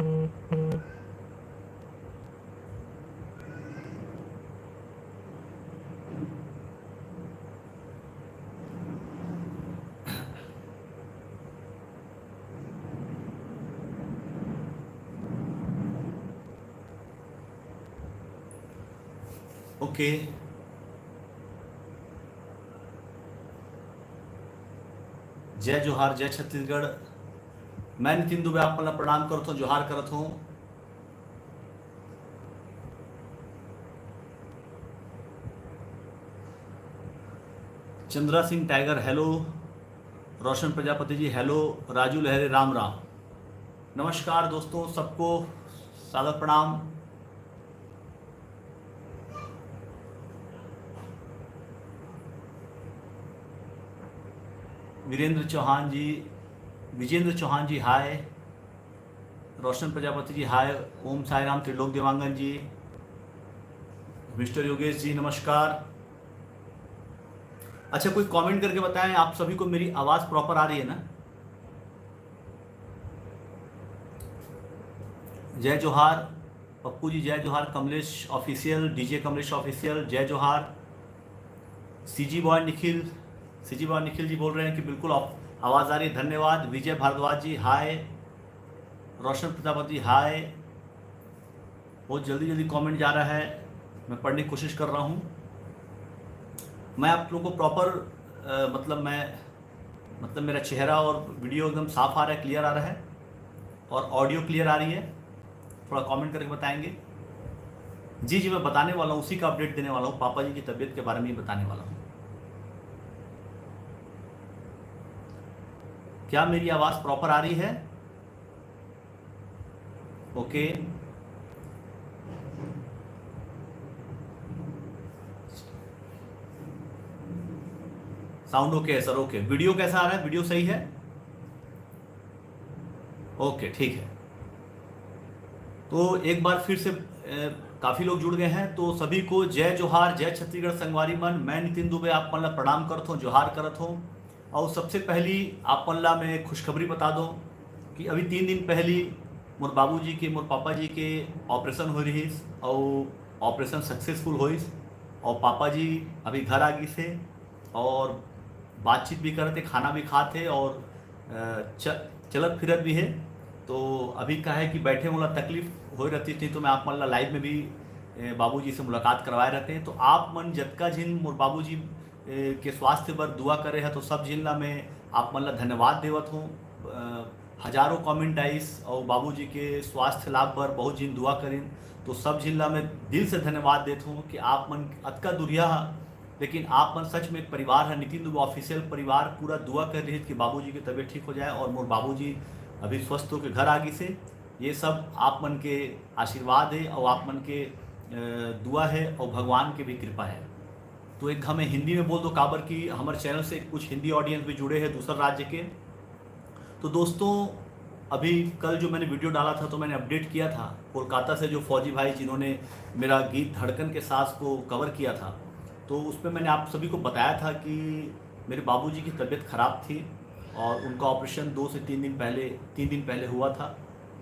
Okay, जय जोहार, जय छत्तीसगढ़। मैं नितिन दुबे आप प्रणाम करत हूँ, जोहार करत हूँ। चंद्रा सिंह टाइगर हेलो, रोशन प्रजापति जी हेलो, राजू लहरे राम राम। नमस्कार दोस्तों, सबको सादर प्रणाम। वीरेंद्र चौहान जी, विजेंद्र चौहान जी हाय, रोशन प्रजापति जी हाय, ओम साई राम, त्रिलोक देवांगन जी, मिस्टर योगेश जी नमस्कार। अच्छा, कोई कमेंट करके बताएं आप सभी को मेरी आवाज़ प्रॉपर आ रही है ना? जय जोहार पप्पू जी, जय जोहार Kamlesh official, DJ Kamlesh official, जय जोहार। CG boy Nikhil, CG boy Nikhil ji बोल रहे हैं कि बिल्कुल आवाज़ आ रही है, धन्यवाद। विजय भारद्वाज जी हाय, रोशन प्रजापति हाय। बहुत जल्दी जल्दी कमेंट जा रहा है, मैं पढ़ने की कोशिश कर रहा हूँ। मैं आप लोगों को प्रॉपर मतलब मेरा चेहरा और वीडियो एकदम साफ आ रहा है, क्लियर आ रहा है, और ऑडियो क्लियर आ रही है? थोड़ा कमेंट करके बताएंगे। जी जी, मैं बताने वाला हूँ, उसी का अपडेट देने वाला हूँ, पापा जी की तबीयत के बारे में ही बताने वाला हूँ। क्या मेरी आवाज़ प्रॉपर आ रही है? ओके, साउंड ओके है सर, ओके। वीडियो कैसा आ रहा है? वीडियो सही है? ओके, ठीक है। तो एक बार फिर से काफ़ी लोग जुड़ गए हैं, तो सभी को जय जोहार, जय छत्तीसगढ़ संगवारी मन। मैं नितिन दुबे आप मन ला प्रणाम करत हूँ, जोहार करत हूँ। और सबसे पहली आप मन ला मैं खुशखबरी बता दूँ कि अभी 3 दिन पहली मोर बाबूजी के, मोर पापा जी के ऑपरेशन हो रही, और ऑपरेशन सक्सेसफुल हो, और पापा जी अभी घर आ गई से, और बातचीत भी करते, खाना भी खाते, और चलत फिरत भी है। तो अभी का है कि बैठे वाला तकलीफ हो रहती थी, तो मैं आप मन ला लाइव में भी बाबूजी से मुलाकात करवाए रहते हैं। तो आप मन जतका जिन मोर बाबूजी के स्वास्थ्य पर दुआ करे है, तो सब जिन ला मैं आप मन ला धन्यवाद देवत हूँ। हजारों कमेंट आइस और बाबूजी के स्वास्थ्य लाभ पर बहुत जिन दुआ करें, तो सब जिन ला मैं दिल से धन्यवाद देता हूँ कि आप मन अतका दुरिया, लेकिन आप मन सच में एक परिवार है, नितिन दुबे ऑफिशियल परिवार पूरा दुआ कर रही है कि बाबूजी की तबीयत ठीक हो जाए, और मोर बाबूजी अभी स्वस्थ होकर घर आ गई से। ये सब आप मन के आशीर्वाद है, और आप मन के दुआ है, और भगवान की भी कृपा है। तो एक हमें हिंदी में बोल दो काबर कि हमारे चैनल से कुछ हिंदी ऑडियंस भी जुड़े हैं दूसरा राज्य के। तो दोस्तों, अभी कल जो मैंने वीडियो डाला था, तो मैंने अपडेट किया था कोलकाता से जो फौजी भाई जिन्होंने मेरा गीत धड़कन के सांस को कवर किया था, तो उसमें मैंने आप सभी को बताया था कि मेरे बाबूजी की तबीयत ख़राब थी, और उनका ऑपरेशन 2 से 3 दिन पहले हुआ था,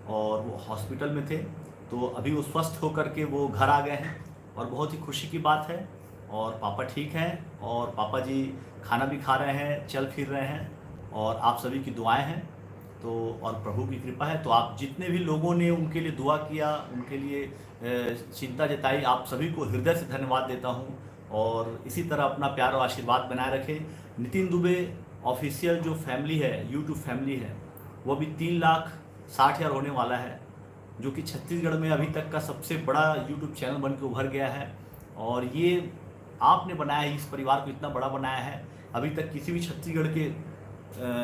और वो हॉस्पिटल में थे। तो अभी वो स्वस्थ होकर के वो घर आ गए हैं, और बहुत ही खुशी की बात है। और पापा ठीक हैं, और पापा जी खाना भी खा रहे हैं, चल फिर रहे हैं, और आप सभी की दुआएं हैं, तो और प्रभु की कृपा है। तो आप जितने भी लोगों ने उनके लिए दुआ किया, उनके लिए चिंता जताई, आप सभी को हृदय से धन्यवाद देता हूँ। और इसी तरह अपना प्यार और आशीर्वाद बनाए रखें। नितिन दुबे ऑफिशियल जो फैमिली है, यूट्यूब फैमिली है, वो अभी 3,60,000 होने वाला है, जो कि छत्तीसगढ़ में अभी तक का सबसे बड़ा यूट्यूब चैनल बन के उभर गया है। और ये आपने बनाया है, इस परिवार को इतना बड़ा बनाया है। अभी तक किसी भी छत्तीसगढ़ के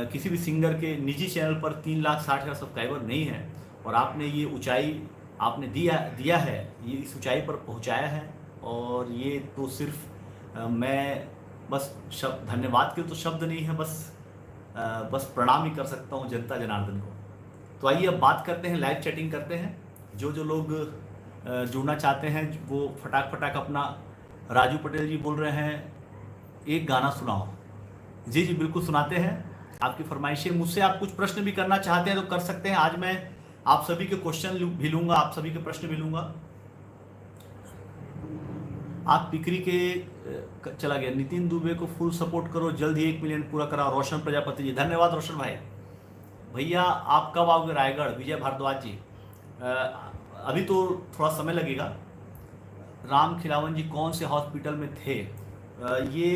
किसी भी सिंगर के निजी चैनल पर 3,60,000 सब्सक्राइबर नहीं है, और आपने ये ऊंचाई आपने दिया है, ये इस ऊंचाई पर पहुंचाया है। और ये तो सिर्फ मैं बस शब्द धन्यवाद के तो शब्द नहीं है, बस प्रणाम ही कर सकता हूँ जनता जनार्दन को। तो आइए अब बात करते हैं, लाइव चैटिंग करते हैं। जो लोग जुड़ना चाहते हैं वो फटाक फटाक अपना। राजू पटेल जी बोल रहे हैं एक गाना सुनाओ। जी जी, बिल्कुल सुनाते हैं। आपकी फरमाइशें, मुझसे आप कुछ प्रश्न भी करना चाहते हैं तो कर सकते हैं। आज मैं आप सभी के क्वेश्चन भी लूंगा, आप सभी के प्रश्न भी लूंगा। आप पिकरी के चला गया, नितिन दुबे को फुल सपोर्ट करो, जल्द ही 1 मिलियन पूरा करा। रोशन प्रजापति जी, धन्यवाद रोशन भाई। भैया आप कब आओगे रायगढ़? विजय भारद्वाज जी, अभी तो थोड़ा समय लगेगा। राम खिलावन जी, कौन से हॉस्पिटल में थे? ये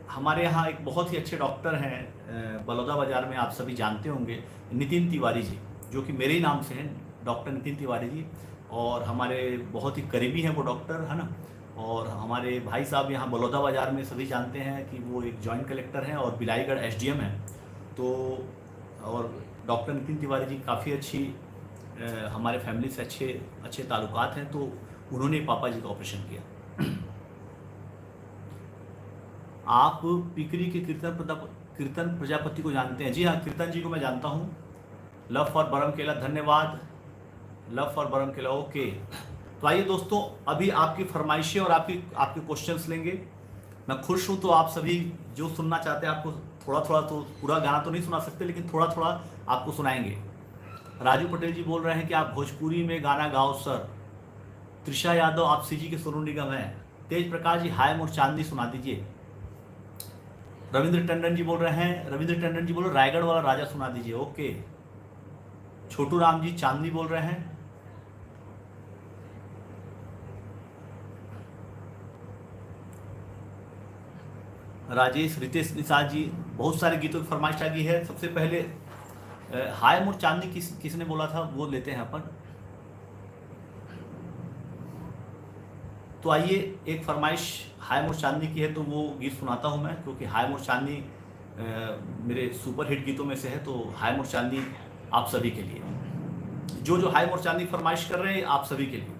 हमारे यहाँ एक बहुत ही अच्छे डॉक्टर हैं बलौदा बाजार में, आप सभी जानते होंगे, नितिन तिवारी जी, जो कि मेरे ही नाम से हैं, डॉक्टर नितिन तिवारी जी। और हमारे बहुत ही करीबी हैं वो डॉक्टर, है ना। और हमारे भाई साहब यहाँ बलौदा बाजार में सभी जानते हैं कि वो एक जॉइंट कलेक्टर हैं और बिलाईगढ़ एसडीएम हैं। तो और डॉक्टर नितिन तिवारी जी काफ़ी अच्छी हमारे फैमिली से अच्छे ताल्लुकात हैं, तो उन्होंने पापा जी का ऑपरेशन किया। आप पिकरी के कीर्तन प्रजापति को जानते हैं? जी हाँ, कीर्तन जी को मैं जानता हूँ। लव फॉर बरम केला, धन्यवाद। लव फॉर बरम केला, ओके। तो आइए दोस्तों, अभी आपकी फरमाइशें और आपके क्वेश्चंस लेंगे। मैं खुश हूँ, तो आप सभी जो सुनना चाहते हैं, आपको थोड़ा थोड़ा, तो पूरा गाना तो नहीं सुना सकते, लेकिन थोड़ा थोड़ा आपको सुनाएंगे। राजू पटेल जी बोल रहे हैं कि आप भोजपुरी में गाना गाओ सर। त्रिशा यादव, आप सीजी के सोनू निगम हैं। तेज प्रकाश जी, हाय मोर चांदनी सुना दीजिए। रविंद्र टंडन जी बोल रहे हैं रायगढ़ वाला राजा सुना दीजिए, ओके। छोटू राम जी चांदनी बोल रहे हैं। राजेश, रितेश निषाद जी, बहुत सारे गीतों की फरमाइश आ गई है। सबसे पहले हाय मोर चांदनी किसने बोला था, वो लेते हैं अपन। तो आइए, एक फरमाइश हाय मोर चांदनी की है, तो वो गीत सुनाता हूँ मैं, क्योंकि हाय मोर चांदनी मेरे सुपर हिट गीतों में से है। तो हाय मोर चांदनी आप सभी के लिए, जो हाय मोर चांदनी फरमाइश कर रहे हैं, आप सभी के लिए।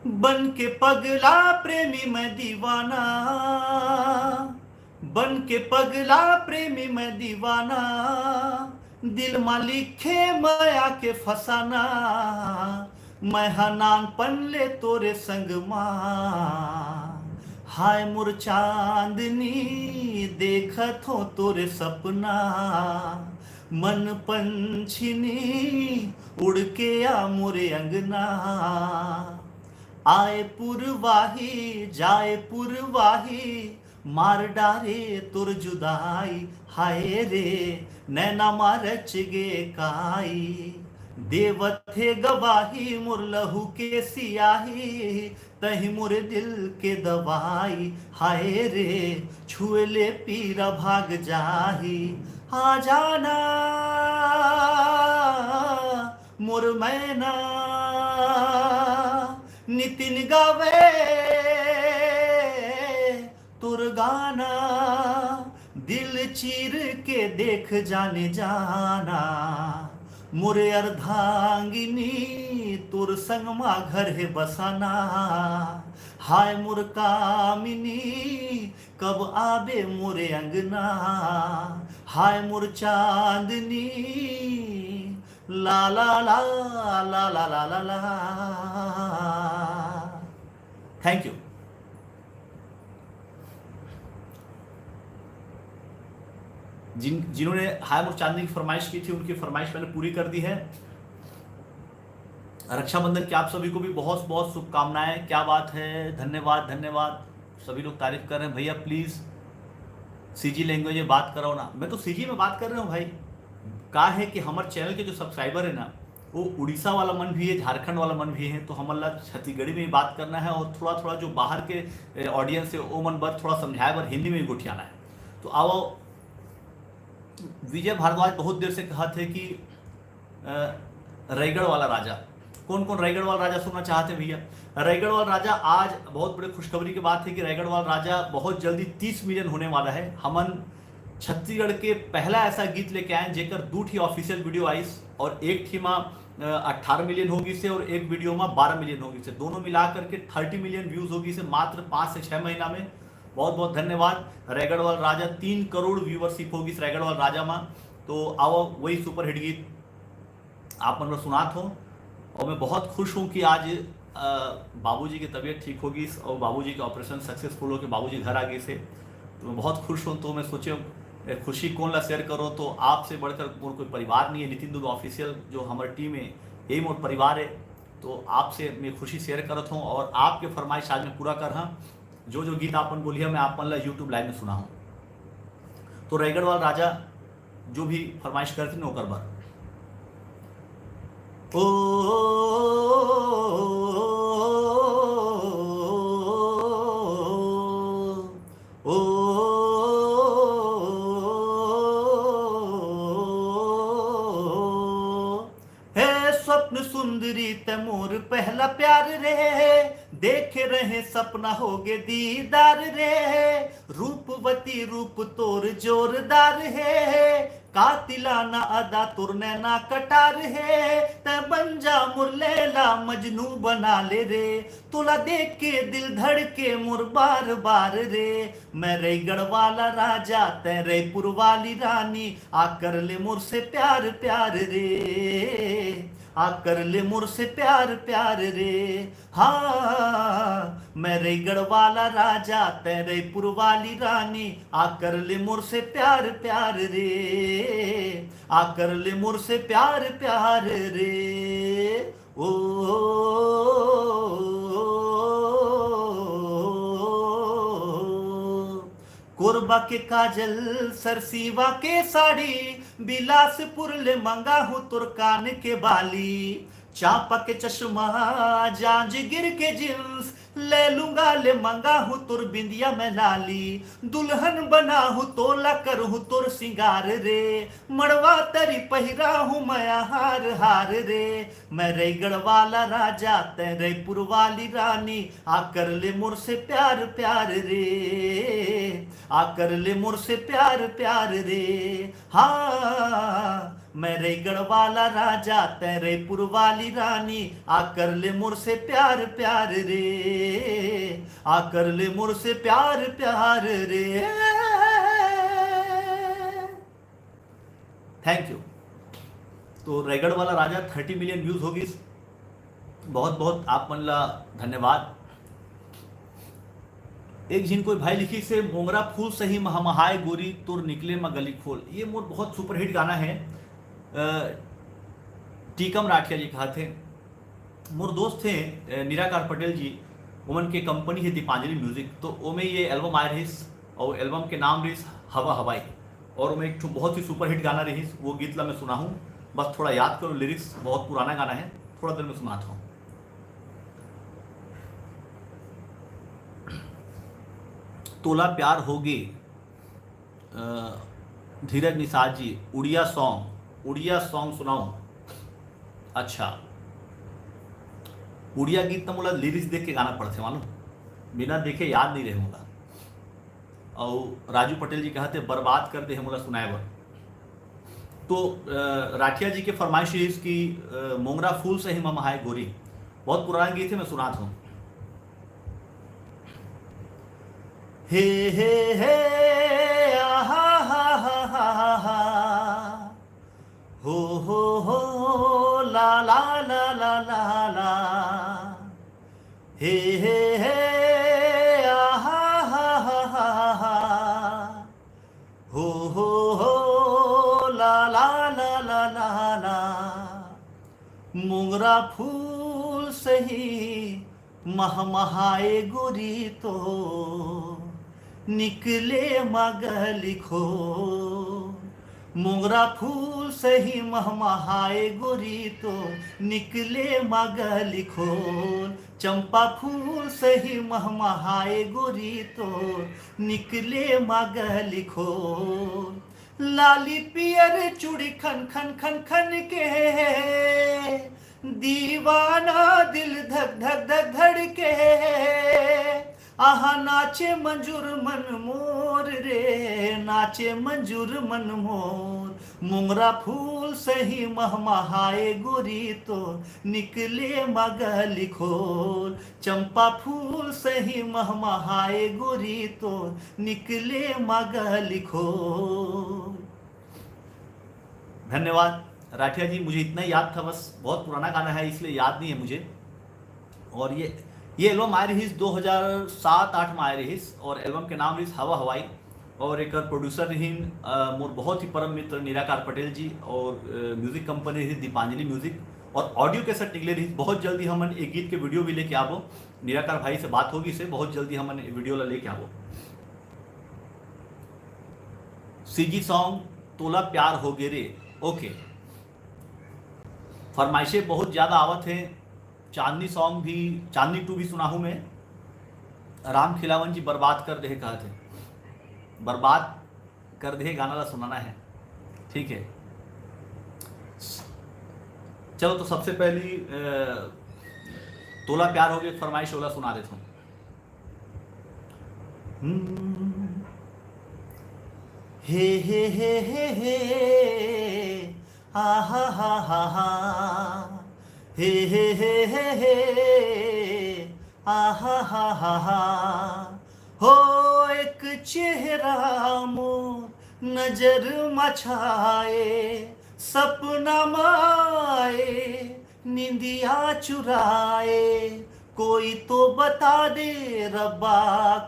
बन के पगला प्रेमी मैं दीवाना, बन के पगला प्रेमी मैं दीवाना, दिल मा लिखे माया के फसाना, मैं हनान पन ले तोरे संग माँ। हाय मोर चांदनी देखत हो तोरे सपना, मन पंछिनी उड़ के आ मोरे अंगना। आए पुरवाही जाए पुरवाही, मार डारे तुर जुदाई, हाय रे नैना मारच गे काई। देवत है गवाही मोर लहू के सियाही, तही मोर दिल के दवाई, हाय रे छुए ले पीरा भाग जाही। आ जाना मोर मैना, नितिन गावे तुर गाना, दिल चीर के देख जाने जाना। मोरे अर्धांगिनी तुर संग मा घर है बसाना, हाय मोर कामिनी कब आबे मोरे अंगना। हाय मोर चांदनी ला ला ला ला ला ला ला ला। Thank you. जिन्होंने हाय मोर चांदनी की फरमाइश की थी, उनकी फरमाइश मैंने पूरी कर दी है। रक्षाबंधन की आप सभी को भी बहुत बहुत शुभकामनाएं। क्या बात है, धन्यवाद धन्यवाद। सभी लोग तारीफ कर रहे हैं। भैया प्लीज सीजी लैंग्वेज में बात कराओ ना। मैं तो सीजी में बात कर रहा हूँ भाई। कहा है कि हमारे चैनल के जो सब्सक्राइबर है ना, वो उड़ीसा वाला मन भी है, झारखंड वाला मन भी है, तो हमारा छत्तीसगढ़ी में ही बात करना है, और थोड़ा थोड़ा जो बाहर के ऑडियंस है वो मन बर थोड़ा समझाए बर हिंदी में ही गोठियाना है। तो आओ, विजय भारद्वाज बहुत देर से कहा थे कि रायगढ़ वाला राजा, कौन कौन रायगढ़ वाला राजा सुनना चाहते हैं भैया? रायगढ़ वाला राजा, आज बहुत बड़े खुशखबरी की बात है कि रायगढ़ वाला राजा बहुत जल्दी 30 मिलियन होने वाला है। हमन छत्तीसगढ़ के पहला ऐसा गीत लेके आए जेकर 2 ठी ऑफिशियल वीडियो आईस, और एक ठी में 18 मिलियन होगी से, और एक वीडियो में 12 मिलियन होगी से, दोनों मिला करके 30 मिलियन व्यूज होगी से मात्र 5 से 6 महीना में। बहुत बहुत धन्यवाद। रायगढ़ वाला राजा 3 करोड़ व्यूवरशिप होगी इस रायगढ़ वाला राजा में। तो आओ, वही सुपर हिट गीत आप मतलब सुनात हो। और मैं बहुत खुश हूँ कि आज बाबूजी की तबीयत ठीक होगी और बाबूजी का ऑपरेशन सक्सेसफुल हो के बाबूजी घर आ गए से, तो मैं बहुत खुश हूँ। तो मैं सोचे खुशी कौन ला शेयर करो, तो आपसे बढ़कर मोर कोई परिवार नहीं है। नितिन दुबे ऑफिशियल जो हमारे टीम है यही मोर परिवार है। तो आपसे मैं खुशी शेयर करत हूँ और आपके फरमाइश आज मैं पूरा कर हाँ। जो जो गीत आपन बोलिए मैं आपन ला यूट्यूब लाइव में सुना हूँ। तो रायगढ़ वाला राजा जो भी फरमाइश करती न ओकर बार ओ स्वप्न सुंदरी तैमूर पहला प्यार रे, देखे रहे सपना होगे दीदार रे। रूपवती रूप तोर जोरदार है, कातिलाना अदा तुर नैना कटार है। तै बन जा मुर लैला मजनू बना ले रे, तोला देख के दिल धड़के मुर बार बार रे। मैं रायगढ़ वाला राजा तै रायपुर वाली रानी, आकर ले मुर से प्यार प्यार रे, आकर ले मुर से प्यार प्यार रे। हाँ मैं रायगढ़ वाला राजा तै रायपुर वाली रानी, आकर ले मुर से प्यार प्यार रे, आकर ले मुर से प्यार प्यार रे। ओ कोरबा के काजल सरसीवा के साड़ी, बिलासपुर ले मंगा हूँ तुर कान के बाली। चांपा के चश्मा जांजगीर के जींस, ले लूंगा ले मंगा हूँ तुर बिंदिया में लाली। दुल्हन बना हूँ तोला कर हूँ तुर सिंगार रे, मड़वा तरी पहिरा हूँ मैं हार हार रे। मैं रायगढ़ वाला राजा तै रायपुर वाली रानी, आकर ले मुर से प्यार प्यार रे, आकर ले मुर से प्यार प्यार रे। हाँ मैं रायगढ़ वाला राजा तै रायपुर वाली रानी, आकर ले मुर से प्यार प्यार रे, आकर ले मुर से प्यार प्यार रे। Thank you. तो रायगढ़ वाला राजा 30 मिलियन व्यूज होगी। बहुत बहुत आप मन ला धन्यवाद। एक जिन कोई भाई लिखी से मोंगरा फूल सही महमहाय गोरी तुर निकले म गली खोल, ये मोर बहुत सुपरहिट गाना है। टीकम राठिया जी कहा थे, मोर दोस्त थे निराकार पटेल जी, उमन के कंपनी है दीपांजलि म्यूजिक। तो ओमें ये एल्बम आए रही और एल्बम के नाम रही हवा हवाई, और ओमें एक बहुत ही सुपरहिट गाना रही। वो गीत ला मैं सुना हूँ, बस थोड़ा याद करो लिरिक्स, बहुत पुराना गाना है, थोड़ा देर में सुनाता हूँ। तोला प्यार होगे धीरज निषाद जी, उड़िया सॉन्ग सुनाऊं। अच्छा, उड़िया गीत तो मोला लिरिक्स देख के गाना पड़ते मालूम, बिना देखे याद नहीं रहे मोला। और राजू पटेल जी कहते बर्बाद कर दे मोला सुनाए बर। तो राठिया जी के फरमाइश की मोंगरा फूल से ही महमहाय गोरी, बहुत पुराना गीत है, मैं सुनाता हूँ। हे आहा हा हा हा हा, हो ला ला ला ला ला ला, हे आहा हा हा हा हा, हो ला ला ला ला ला ला। मोंगरा फूल सही महमहाए गोरी तो निकले मगली खो। मोंगरा फूल सही महमहाए गोरी तो निकले मगली खोल। चंपा फूल सही महमहाए गोरी तो निकले मगली खोल। लाली पियर चूड़ी खन खन खन खन के, दीवाना दिल धक धक धक धड़के। आहा नाचे मंजूर मन मोर रे, नाचे मंजूर मन मोर। मोंगरा फूल सही महमहाए गोरी तो निकले मगली खोल। चंपा फूल सही महमहाए गोरी तो निकले मगली खोल। धन्यवाद राठिया जी, मुझे इतना याद था, बस बहुत पुराना गाना है इसलिए याद नहीं है मुझे। और ये एल्बम आए रही 2007-8 में आए रही, और एल्बम के नाम रही हवा हवाई। और एक प्रोड्यूसर ही मोर बहुत ही परम मित्र निराकार पटेल जी और म्यूजिक कंपनी रही दीपांजलि म्यूजिक और ऑडियो कैसेट निकले रही। बहुत जल्दी हमन एक गीत के वीडियो भी लेके आवो। निराकार भाई से बात होगी से बहुत जल्दी हमन वीडियो ला लेके आवो। सीजी सॉन्ग तोला प्यार हो गे रे। ओके, फरमाइशें बहुत ज़्यादा आवत हैं। चांदनी सॉन्ग भी, चांदनी 2 भी सुना हूँ मैं। राम खिलावन जी बर्बाद कर दे कहा थे, बर्बाद कर दे गाना ला सुनाना है। ठीक है, चलो तो सबसे पहली तोला प्यार हो गया फरमाइश वाला सुना देता हूँ। हे हे हे हे हे आ हा हा हा हा हे हे हे हे हे आ हा हा हा हा हो एक चेहरा मोर नजर मछाए सपना माए निंदिया चुराए कोई तो बता दे रब्बा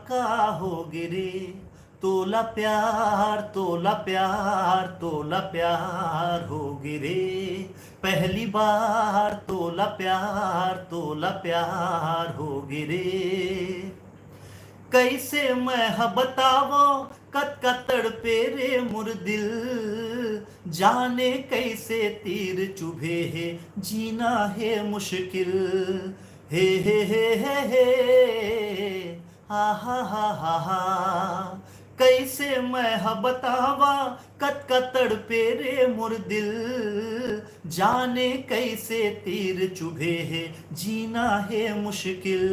का हो गिरे तोला प्यार तोला प्यार तोला प्यार हो गिरे पहली बार तोला प्यार हो गिरे कैसे मैं बतावो कत कतड़ पे रे मुर दिल जाने कैसे तीर चुभे है जीना है मुश्किल हे हे हे हे हे हा हा हा हा हा कैसे मैं बतावा कत कतड़ पे रे मुर दिल जाने कैसे तीर चुभे है जीना है मुश्किल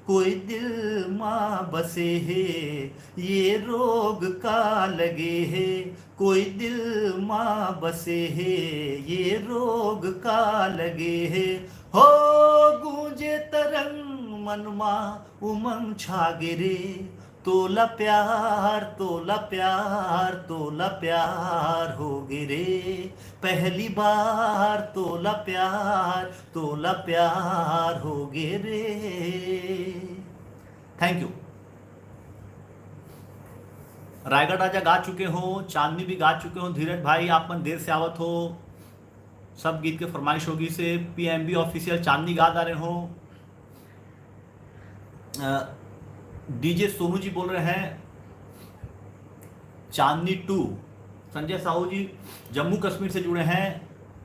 कोई दिल माँ बसे है ये रोग का लगे है कोई दिल माँ बसे है ये रोग का लगे है हो गूंजे तरंग मनमा उमंग छा गिरे तोला प्यार हो गिरे पहली बार तोला प्यार हो गिरे। Thank you. रायगढ़ राजा गा चुके हो, चांदनी भी गा चुके हो, धीरज भाई आप मन देर से आवत हो, सब गीत के फरमाइश होगी से PMB ऑफिशियल चांदनी गा रहे हो। डीजे सोनू जी बोल रहे हैं चांदनी 2। संजय साहू जी जम्मू कश्मीर से जुड़े हैं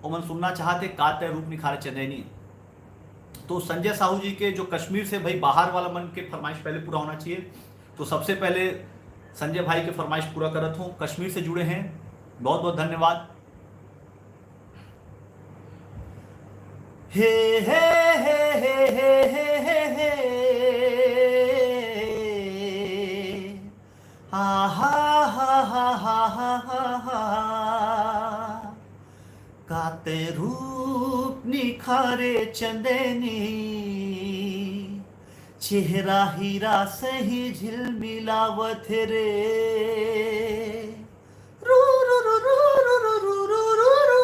और मन सुनना चाहते काते रूप निखारे चंदैनी। तो संजय साहू जी के जो कश्मीर से भाई बाहर वाला मन के फरमाइश पहले पूरा होना चाहिए, तो सबसे पहले संजय भाई के फरमाइश पूरा करत हूँ। कश्मीर से जुड़े हैं, बहुत बहुत धन्यवाद। हे हे हे हे हे हे हे हे हा हा हा हा हा हा हा काते रूप निखारे चंदेनी चेहरा हीरा सही झिलमिलावत रे रू रू रू रू रू रू रू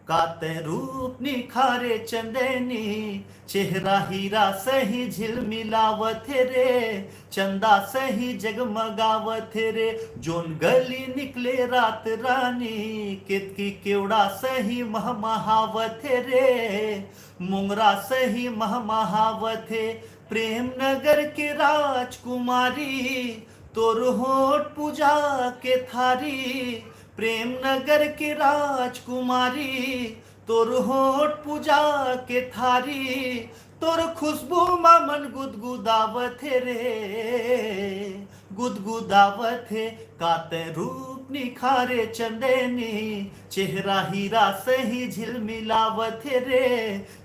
काते रूप निखारे चंदेनी चेहरा हीरा सही झिलमिलावत रे चंदा सही जगमगावत रे जोन गली निकले रात रानी केतकी केवड़ा सही महमहावत रे मुंगरा सही महमहावत प्रेम नगर के राजकुमारी तोर होठ पूजा के थारी प्रेम नगर के राजकुमारी तोर होठ पूजा के थारी तोर खुशबू मन गुदगुदावत रे गुदगुदावत काते रूप निखारे चंदेनी चेहरा हीरा सही झिलमिलावत रे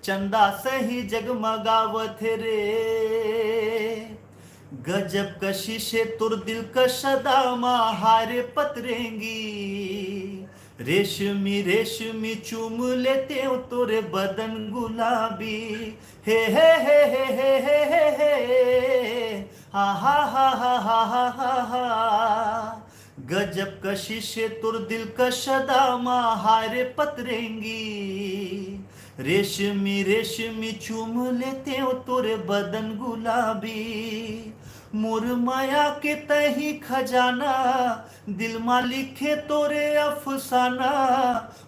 चंदा सही जगमगावत रे गजब कशिश तुर दिल कशदा हारे पतरेंगी रेशमी रेशमी चूम लेते हो तोरे बदन गुलाबी हे हे हे हे हे हे हे हे हा हा हा हा हा हा हा हा गजब कशिश तुर दिल कशदा हारे पतरेंगी रेशमी रेशमी चूम लेते हो तोरे बदन गुलाबी, मुरमाया के तही खजाना, दिल मा लिखे तोरे अफसाना,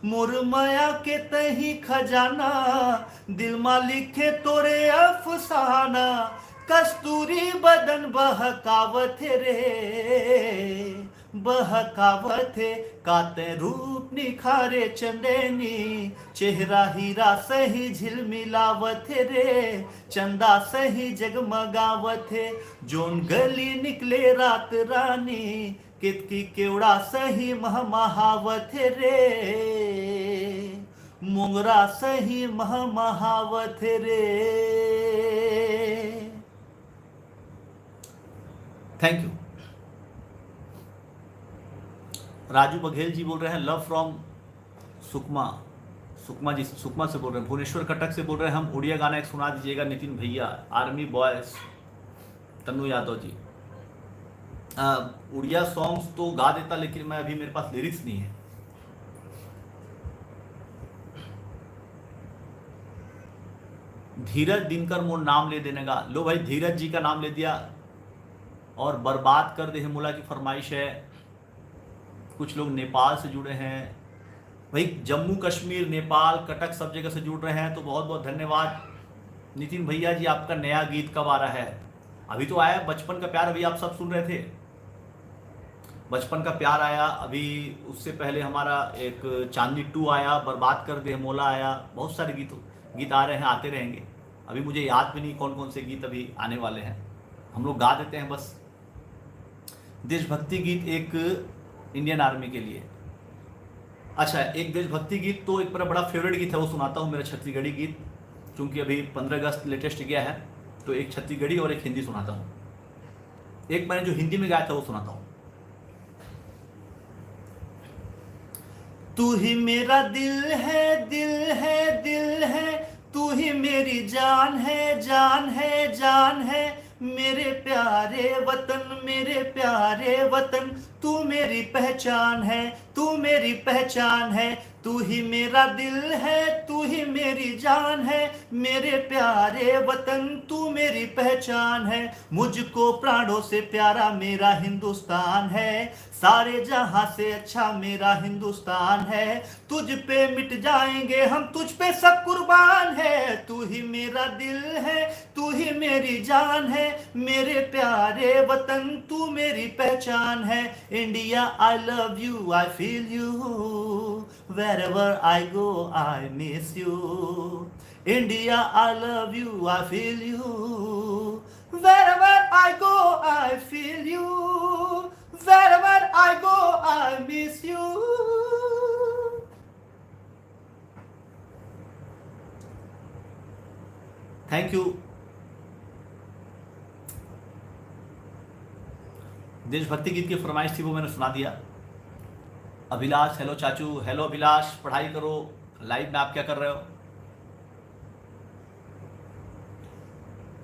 मुरमाया के तही खजाना, दिल मा लिखे तोरे अफसाना, कस्तूरी बदन बहकावत रे, बहकावत है काते रूप निखारे चंदेनी, चेहरा हीरा सही झिलमिलावत रे, चंदा सही जगमगावत है, जोन गली निकले रात रानी, कितकी केवड़ा सही महमहावत रे, मुंगरा सही महमहावत रे। Thank you. राजू बघेल जी बोल रहे हैं लव फ्रॉम सुकमा, सुकमा जी, सुकमा से बोल रहे हैं। भुवनेश्वर कटक से बोल रहे हैं हम उड़िया गाना एक सुना दीजिएगा नितिन भैया। Army boys Tannu Yadav ji, Odia songs तो गा देता लेकिन मैं अभी मेरे पास लिरिक्स नहीं है। धीरज दिनकर मोर नाम ले देने का, लो भाई धीरज जी का नाम ले दिया। और बर्बाद कर दे मुला की फरमाइश है। कुछ लोग नेपाल से जुड़े हैं भाई, जम्मू कश्मीर नेपाल कटक सब जगह से जुड़ रहे हैं, तो बहुत बहुत धन्यवाद। नितिन भैया जी आपका नया गीत कब आ रहा है? अभी तो आया बचपन का प्यार, अभी आप सब सुन रहे थे, बचपन का प्यार आया। अभी उससे पहले हमारा एक चांदनी 2 आया, बर्बाद कर दे मोला आया, बहुत सारे गीत आ रहे हैं, आते रहेंगे। अभी मुझे याद भी नहीं कौन कौन से गीत अभी आने वाले हैं, हम लोग गा देते हैं बस। देशभक्ति गीत एक इंडियन आर्मी के लिए। अच्छा, एक देशभक्ति गीत तो एक बड़ा फेवरेट गीत है, वो सुनाता हूँ, मेरा छत्तीसगढ़ी गीत, क्योंकि अभी 15 अगस्त लेटेस्ट गया है, तो एक छत्तीसगढ़ी और एक हिंदी सुनाता हूँ। एक मैंने जो हिंदी में गाया था वो सुनाता हूँ। तू ही मेरा दिल है, दिल है, दिल है, तू ही मेरी जान है, जान है, जान है, मेरे प्यारे वतन, मेरे प्यारे वतन, तू मेरी पहचान है, तू मेरी पहचान है, तू ही मेरा दिल है, तू ही मेरी जान है, मेरे प्यारे वतन, तू मेरी पहचान है, मुझको प्राणों से प्यारा मेरा हिंदुस्तान है, सारे जहां से अच्छा मेरा हिंदुस्तान है, तुझ पे मिट जाएंगे हम, तुझ पे सब कुर्बान है, तू ही मेरा दिल है, तू ही मेरी जान है, मेरे प्यारे वतन, तू मेरी पहचान है। India I love you, I feel you, wherever I go I miss you, India I love you, I feel you, wherever I go I feel you, wherever I go I miss you। Thank you. देशभक्ति गीत की फरमाइश थी, वो मैंने सुना दिया। Abhilash, hello चाचू, हेलो अभिलाष, पढ़ाई करो, लाइव में आप क्या कर रहे हो?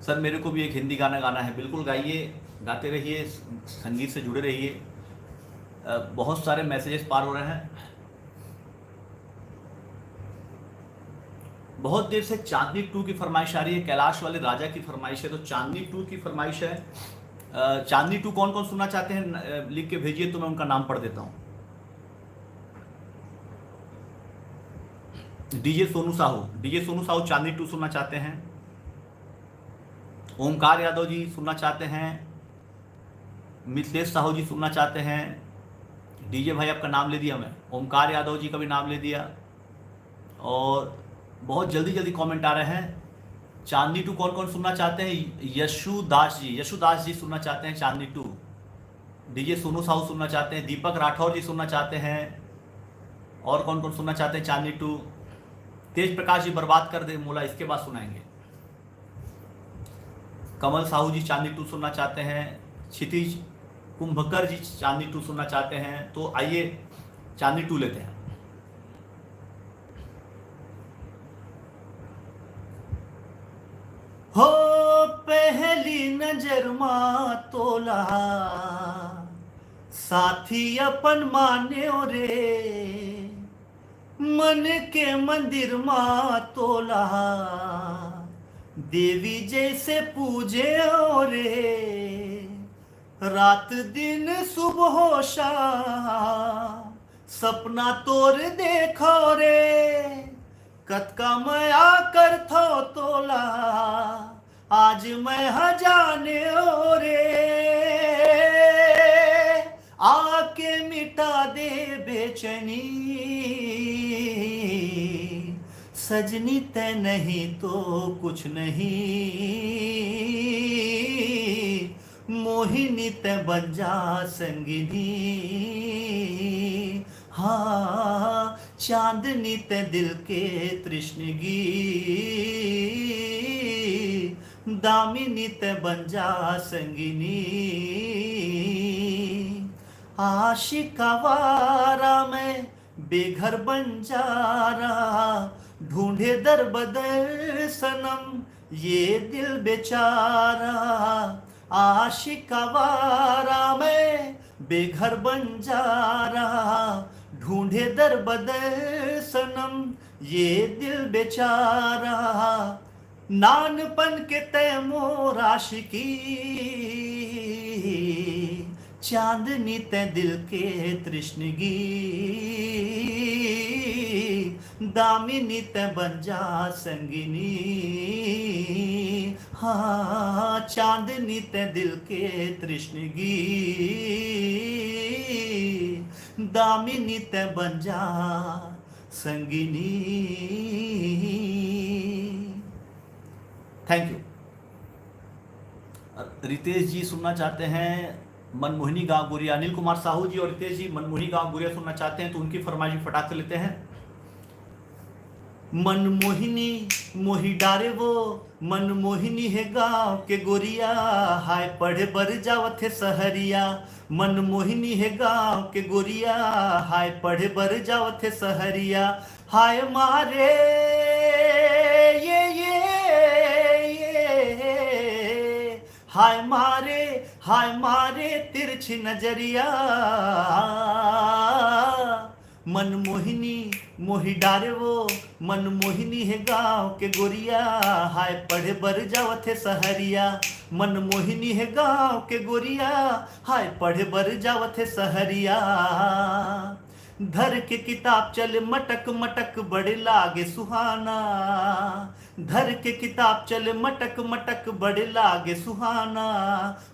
सर मेरे को भी एक हिंदी गाना गाना है। बिल्कुल गाइए, गाते रहिए, संगीत से जुड़े रहिए। बहुत सारे मैसेजेस पार हो रहे हैं। बहुत देर से चांदनी 2 की फरमाइश आ रही है, कैलाश वाले राजा की फरमाइश है, तो चांदनी 2 की फरमाइश है। चांदनी 2 कौन कौन सुनना चाहते हैं लिख के भेजिए, तो मैं उनका नाम पढ़ देता हूँ। डीजे सोनू साहू चांदनी 2 सुनना चाहते हैं। ओमकार यादव जी सुनना चाहते हैं। मिथिलेश साहू जी सुनना चाहते हैं। डीजे भाई आपका नाम ले दिया मैं, ओमकार यादव जी का भी नाम ले दिया। और बहुत जल्दी जल्दी कमेंट आ रहे हैं। चांदनी 2 कौन कौन सुनना चाहते हैं? यशुदास जी सुनना चाहते हैं चांदनी 2। डीजे सोनू साहू सुनना चाहते हैं। दीपक राठौर जी सुनना चाहते हैं। और कौन कौन सुनना चाहते हैं चांदनी 2? तेज प्रकाश जी बर्बाद कर दे मोला, इसके बाद सुनाएंगे। कमल साहू जी चांदनी 2 सुनना चाहते हैं। क्षितिज कुंभकर जी चांदनी 2 सुनना चाहते हैं। तो आइए चांदनी 2 लेते हैं। हो पहली नजर मां तोला, साथी अपन मान्यो रे, मन के मंदिर मा तोला देवी जैसे पूजे रे, रात दिन सुबह शाम सपना तोर देखो रे, कतका मैं कर थो तोला आज मैं जाने रे, आके मिटा दे बेचैनी सजनी तै नहीं तो कुछ नहीं, मोहिनी तै बन जा संगिनी, हाँ चांदनी तै दिल के तृष्णगी, दामिनी तै बन जा संगिनी, आशिका वारा में बेघर बंजारा ढूंढे दर बदर सनम ये दिल बेचारा, आशिका वारा में बेघर बंजारा ढूंढे दर बदर सनम ये दिल बेचारा, नानपन के तैमूर आशिकी चांदनी तै दिल के तृष्णगी, दामिनी तै बन जा संगिनी, हाँ चांदनी तै दिल के तृष्णगी, दामिनी तै बन जा संगिनी। Thank you. रितेश जी सुनना चाहते हैं मनमोहिनी गांव गुरिया, अनिल कुमार साहू जी और रितेश जी मनमोहिनी गांव गुरिया सुनना चाहते हैं तो उनकी फरमाइश फटाक से लेते हैं। मनमोहिनी मोही डारे वो मनमोहिनी है गांव के गोरिया, हाय पढ़े बर जावत है सहरिया, मनमोहिनी है गांव के गोरिया, हाय पढ़े बर जावत है सहरिया, हाय मारे ये हाय मारे तिरछी नजरिया, मनमोहिनी मोही डारे वो मनमोहिनी है गांव के गोरिया, हाय पढ़े बर जावत है सहरिया, मनमोहिनी है गांव के गोरिया, हाय पढ़े बर जावत है सहरिया, धर के किताब चल मटक मटक बड़े लागे सुहाना, धर के किताब चल मटक मटक बड़े लागे सुहाना,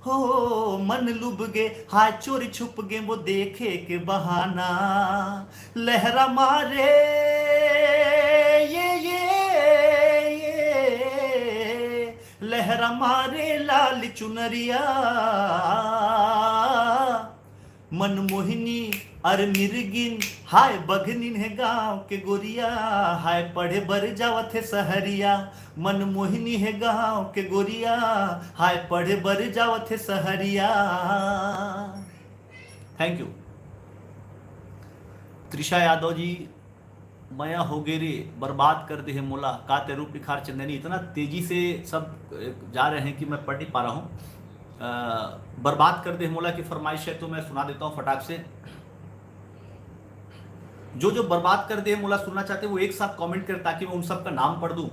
हो मन लुभ गे हाय चोरी छुप गे वो देखे के बहाना, लहरा मारे ये लहरा मारे लाल चुनरिया, मनमोहिनी अर मिर्गिन हाय बघनिन है गांव के गोरिया, हाय पढ़े बर जावत है सहरिया, मनमोहिनी है गांव के गोरिया, हाय पढ़े बर जावत है सहरिया। Thank you. त्रिशा यादव जी, मया हो गे रे बर्बाद कर दे है मोला, का ते रूप निखार चंदनी, इतना तेजी से सब जा रहे हैं कि मैं पढ़ नहीं पा रहा हूँ। बर्बाद कर दे मोला की फरमाइश है तो मैं सुना देता हूँ फटाक से। जो बर्बाद कर दे मोला सुनना चाहते हैं वो एक साथ कमेंट करें ताकि मैं उन सब का नाम पढ़ दूं।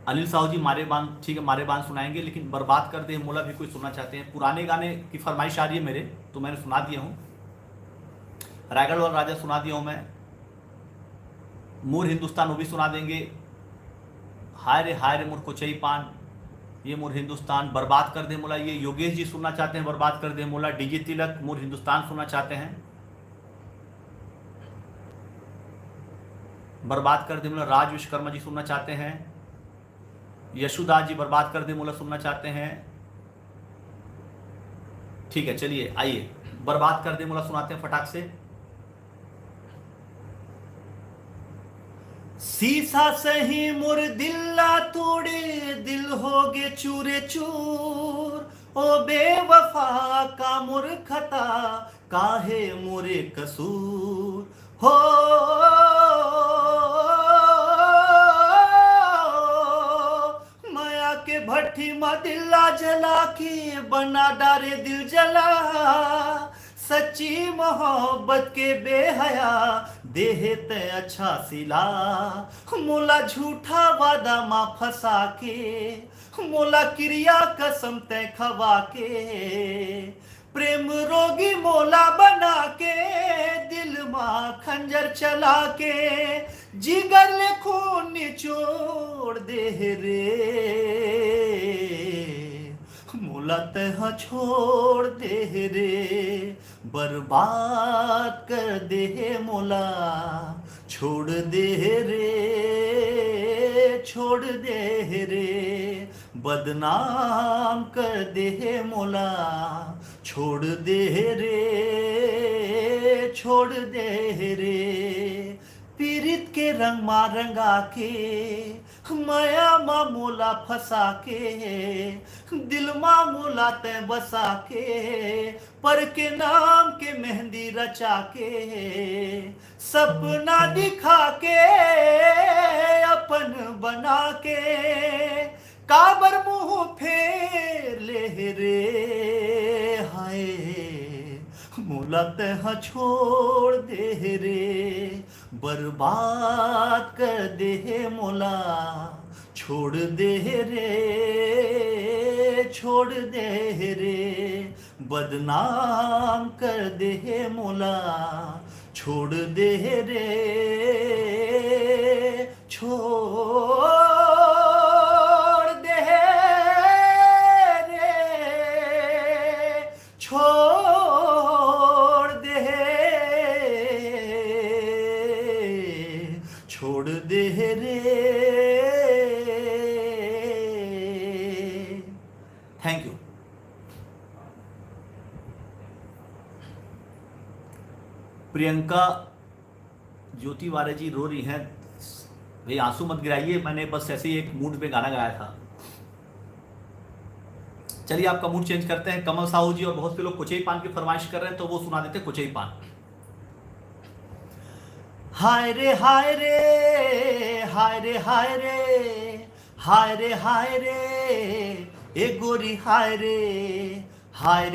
अनिल साहू जी मारे बांध, ठीक है मारे बांध सुनाएंगे, लेकिन बर्बाद कर दे मोला भी कोई सुनना चाहते हैं। पुराने गाने की फरमाइश आ रही है मेरे, तो मैंने सुना दिया हूँ। रायगढ़ वाला राजा सुना दिया हूँ मैं। मोर हिंदुस्तान वो भी सुना देंगे। हाय रे मोर कोचई पान, ये मोर हिंदुस्तान। बर्बाद कर दे मोला, ये योगेश जी सुनना चाहते हैं बर्बाद कर दे मोला। डीजे तिलक मोर हिंदुस्तान सुनना चाहते हैं। बर्बाद कर दे मोला राज विश्वकर्मा जी सुनना चाहते हैं। यशुदास जी बर्बाद कर दे मोला सुनना चाहते हैं। ठीक है, चलिए आइए बर्बाद कर दे मोला सुनाते हैं फटाक से। शीशा सही मोर दिल्ला तोड़े, दिल होगे चूरे चूर, ओ बेवफा का मोर खता, काहे मोरे कसूर हो। माया के भट्टी मा दिल्ला जला के बना डारे दिल जला, सच्ची मोहब्बत के बेहया देहते अच्छा सिला, मोला झूठा वादा मा फंसा के, मोला क्रिया कसम तय खवा के, प्रेम रोगी मोला बना के, दिल मां खंजर चला के, जिगर ले खून निचोड़ दे रे, मोला तह छोड़ दे रे, बर्बाद कर दे मोला, छोड़ दे रे, छोड़ दे रे, बदनाम कर दे मोला, छोड़ दे रे, छोड़ दे रे, पीरित के रंग मा रंगा के, माया मा मोला फंसा के, दिल मा मोला तय बसा के, पर के नाम के मेहंदी रचा के, सपना दिखा के अपन बना के, काबर मुंह फेर ले रे, हाय मोला तह छोड़ दे रे, बर्बाद कर दे मोला, छोड़ दे रे, छोड़ दे रे, बदनाम कर दे मोला, छोड़ दे रे, छोड़ दे रे, छोड़ दे, छोड़ दे रे। Thank you. प्रियंका ज्योति वाले जी रो रही हैं, भाई आंसू मत गिराइए, मैंने बस ऐसे ही एक मूड पे गाना गाया था। चलिए आपका मूड चेंज करते हैं। कमल साहू जी और बहुत से लोग कुचई पान की फरमाइश कर रहे हैं, तो वो सुना देते कुचई पान। हाय रे हाय रे, हाय रे हाय रे, हाय रे हाय रे, ए गोरी हाय रे, हाय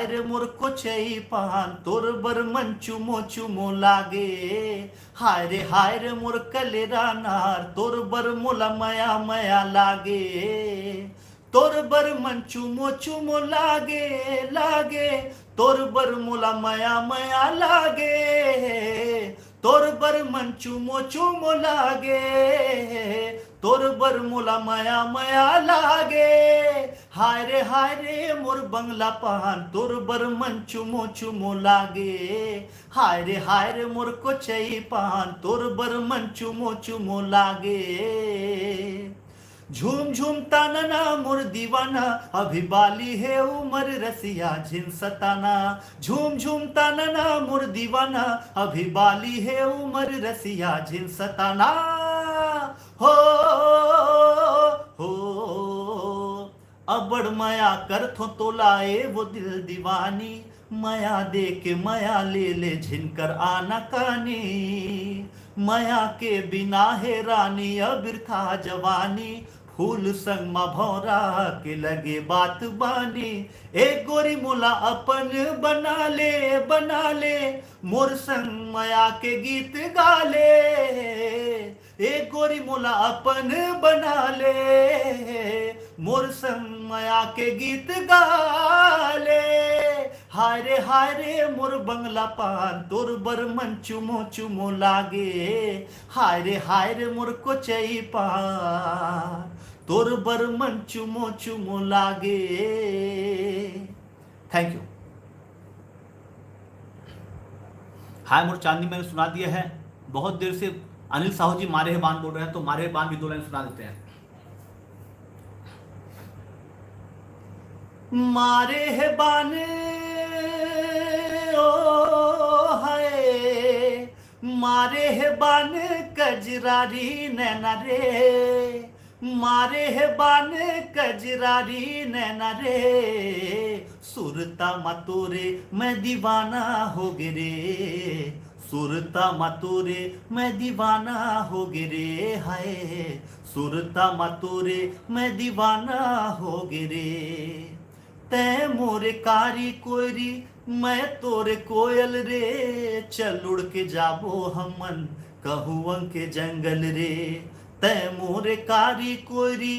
रे मोर कोचई पान, तोर बर मन चुमो चुमो लागे, हाय रे मोर कलेरा नार, तोर बर मोला मया मया लागे, तोर बर मन चुमो चुमो लागे लागे, तोर बर मोला मया मया लागे, तोर बर मन चुमो चुमो लागे, तोर बर मोला मया मया लागे, हाय रे मोर बंगला पान, तोर बर मन चुमो चुमो लागे, हाय रे मोर कोचई पान, तोर बर मन चुमो चुमो लागे, झूम झूम तानना मोर दीवाना, अभी बाली है उमर रसिया झिन सताना, झूम झूम तानना मोर दीवाना, अभी बाली है उमर रसिया झिन सताना, हो अबड़ मया कर थो तो लाए वो दिल दीवानी, मया दे के मया ले ले झिनकर आना कानी, मया के बिना है रानी अबिरथा जवानी, फूल संग मा भौरा के लगे बात बानी, एक गोरी मोला अपन बना ले, मोर संग मया के गीत गाले, एक गोरी मोला अपन बना ले, मोर संग मया के गीत गाले, हाय रे मोर बंगला पान, तोर बर मन चुमो चुमो लागे, हाय रे मोर कोचई पान, तोर बर मन चुमो चुमो लागे। Thank you. हाय मोर चांदनी मैंने सुना दिया है। बहुत देर से अनिल साहू जी मारे है बान बोल रहे हैं, तो मारे है बान भी 2 लाइन सुना देते हैं। मारे है बान ओ हाय, मारे है बान कजरारी नैना रे, मारे है बान कजरारी नैना रे, सुरता मतोरे मैं दीवाना हो गे रे, सुरता मतोरे मैं दीवाना हो गे रे, हाय सुरता मतोरे मैं दीवाना हो गे रे, तै मोरे कारी कोरी मैं तोरे कोयल रे चल उड़ के जाबो हमन कहुअं के जंगल रे। तै मोरे कारी कोयरी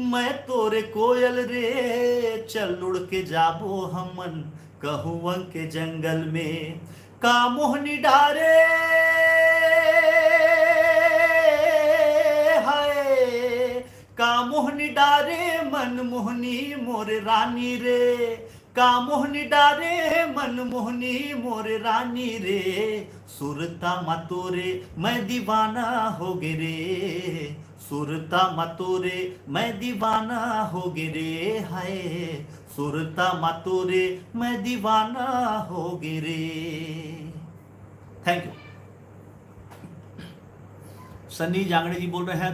मैं तोरे कोयल रे चल उड़ के जाबो हमन कहुअं के जंगल में। का मोहनी डारे हाय, का मोहनी डारे मन मोहनी मोरे रानी रे। का मोहनी डारे मन मोहनी मोरे रानी रे। सुरता मतोरे मैं दीवाना हो गे रे। सुरता मतोरे मैं दीवाना हो गे रे। हाय सुरता मतोरे मैं दीवाना हो गे रे। Thank you. सन्नी जांगड़े जी बोल रहे हैं,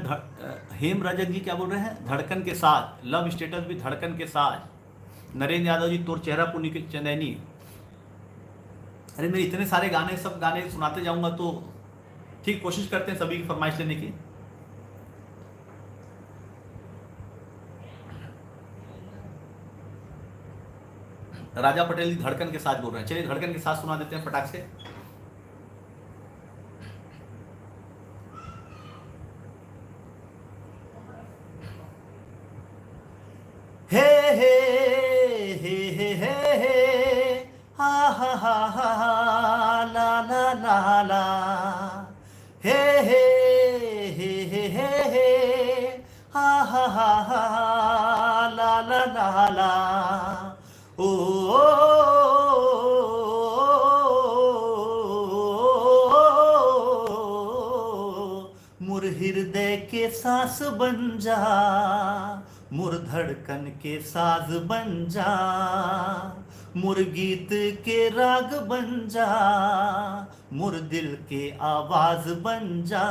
हेम रजक जी क्या बोल रहे हैं, धड़कन के साथ, लव स्टेटस भी धड़कन के साथ। नरेंद्र यादव जी तोर चेहरा पुनी के चंदैनी। अरे मेरे इतने सारे गाने, सब गाने सुनाते जाऊंगा तो ठीक, कोशिश करते हैं सभी की फरमाइश लेने की। राजा पटेल जी धड़कन के साथ बोल रहे हैं, चलिए धड़कन के साथ सुना देते हैं फटाक से। हे हे हे हे हे हे हा हा हा हा ला ला ला ला। हे हे हे हे हे हे हा हा हा हा ला ला ला ला। ओ मुर हृदय के सांस बन जा, मुर धड़कन के साज बन जा, मुर गीत के राग बन जा, मुर दिल के आवाज बन जा।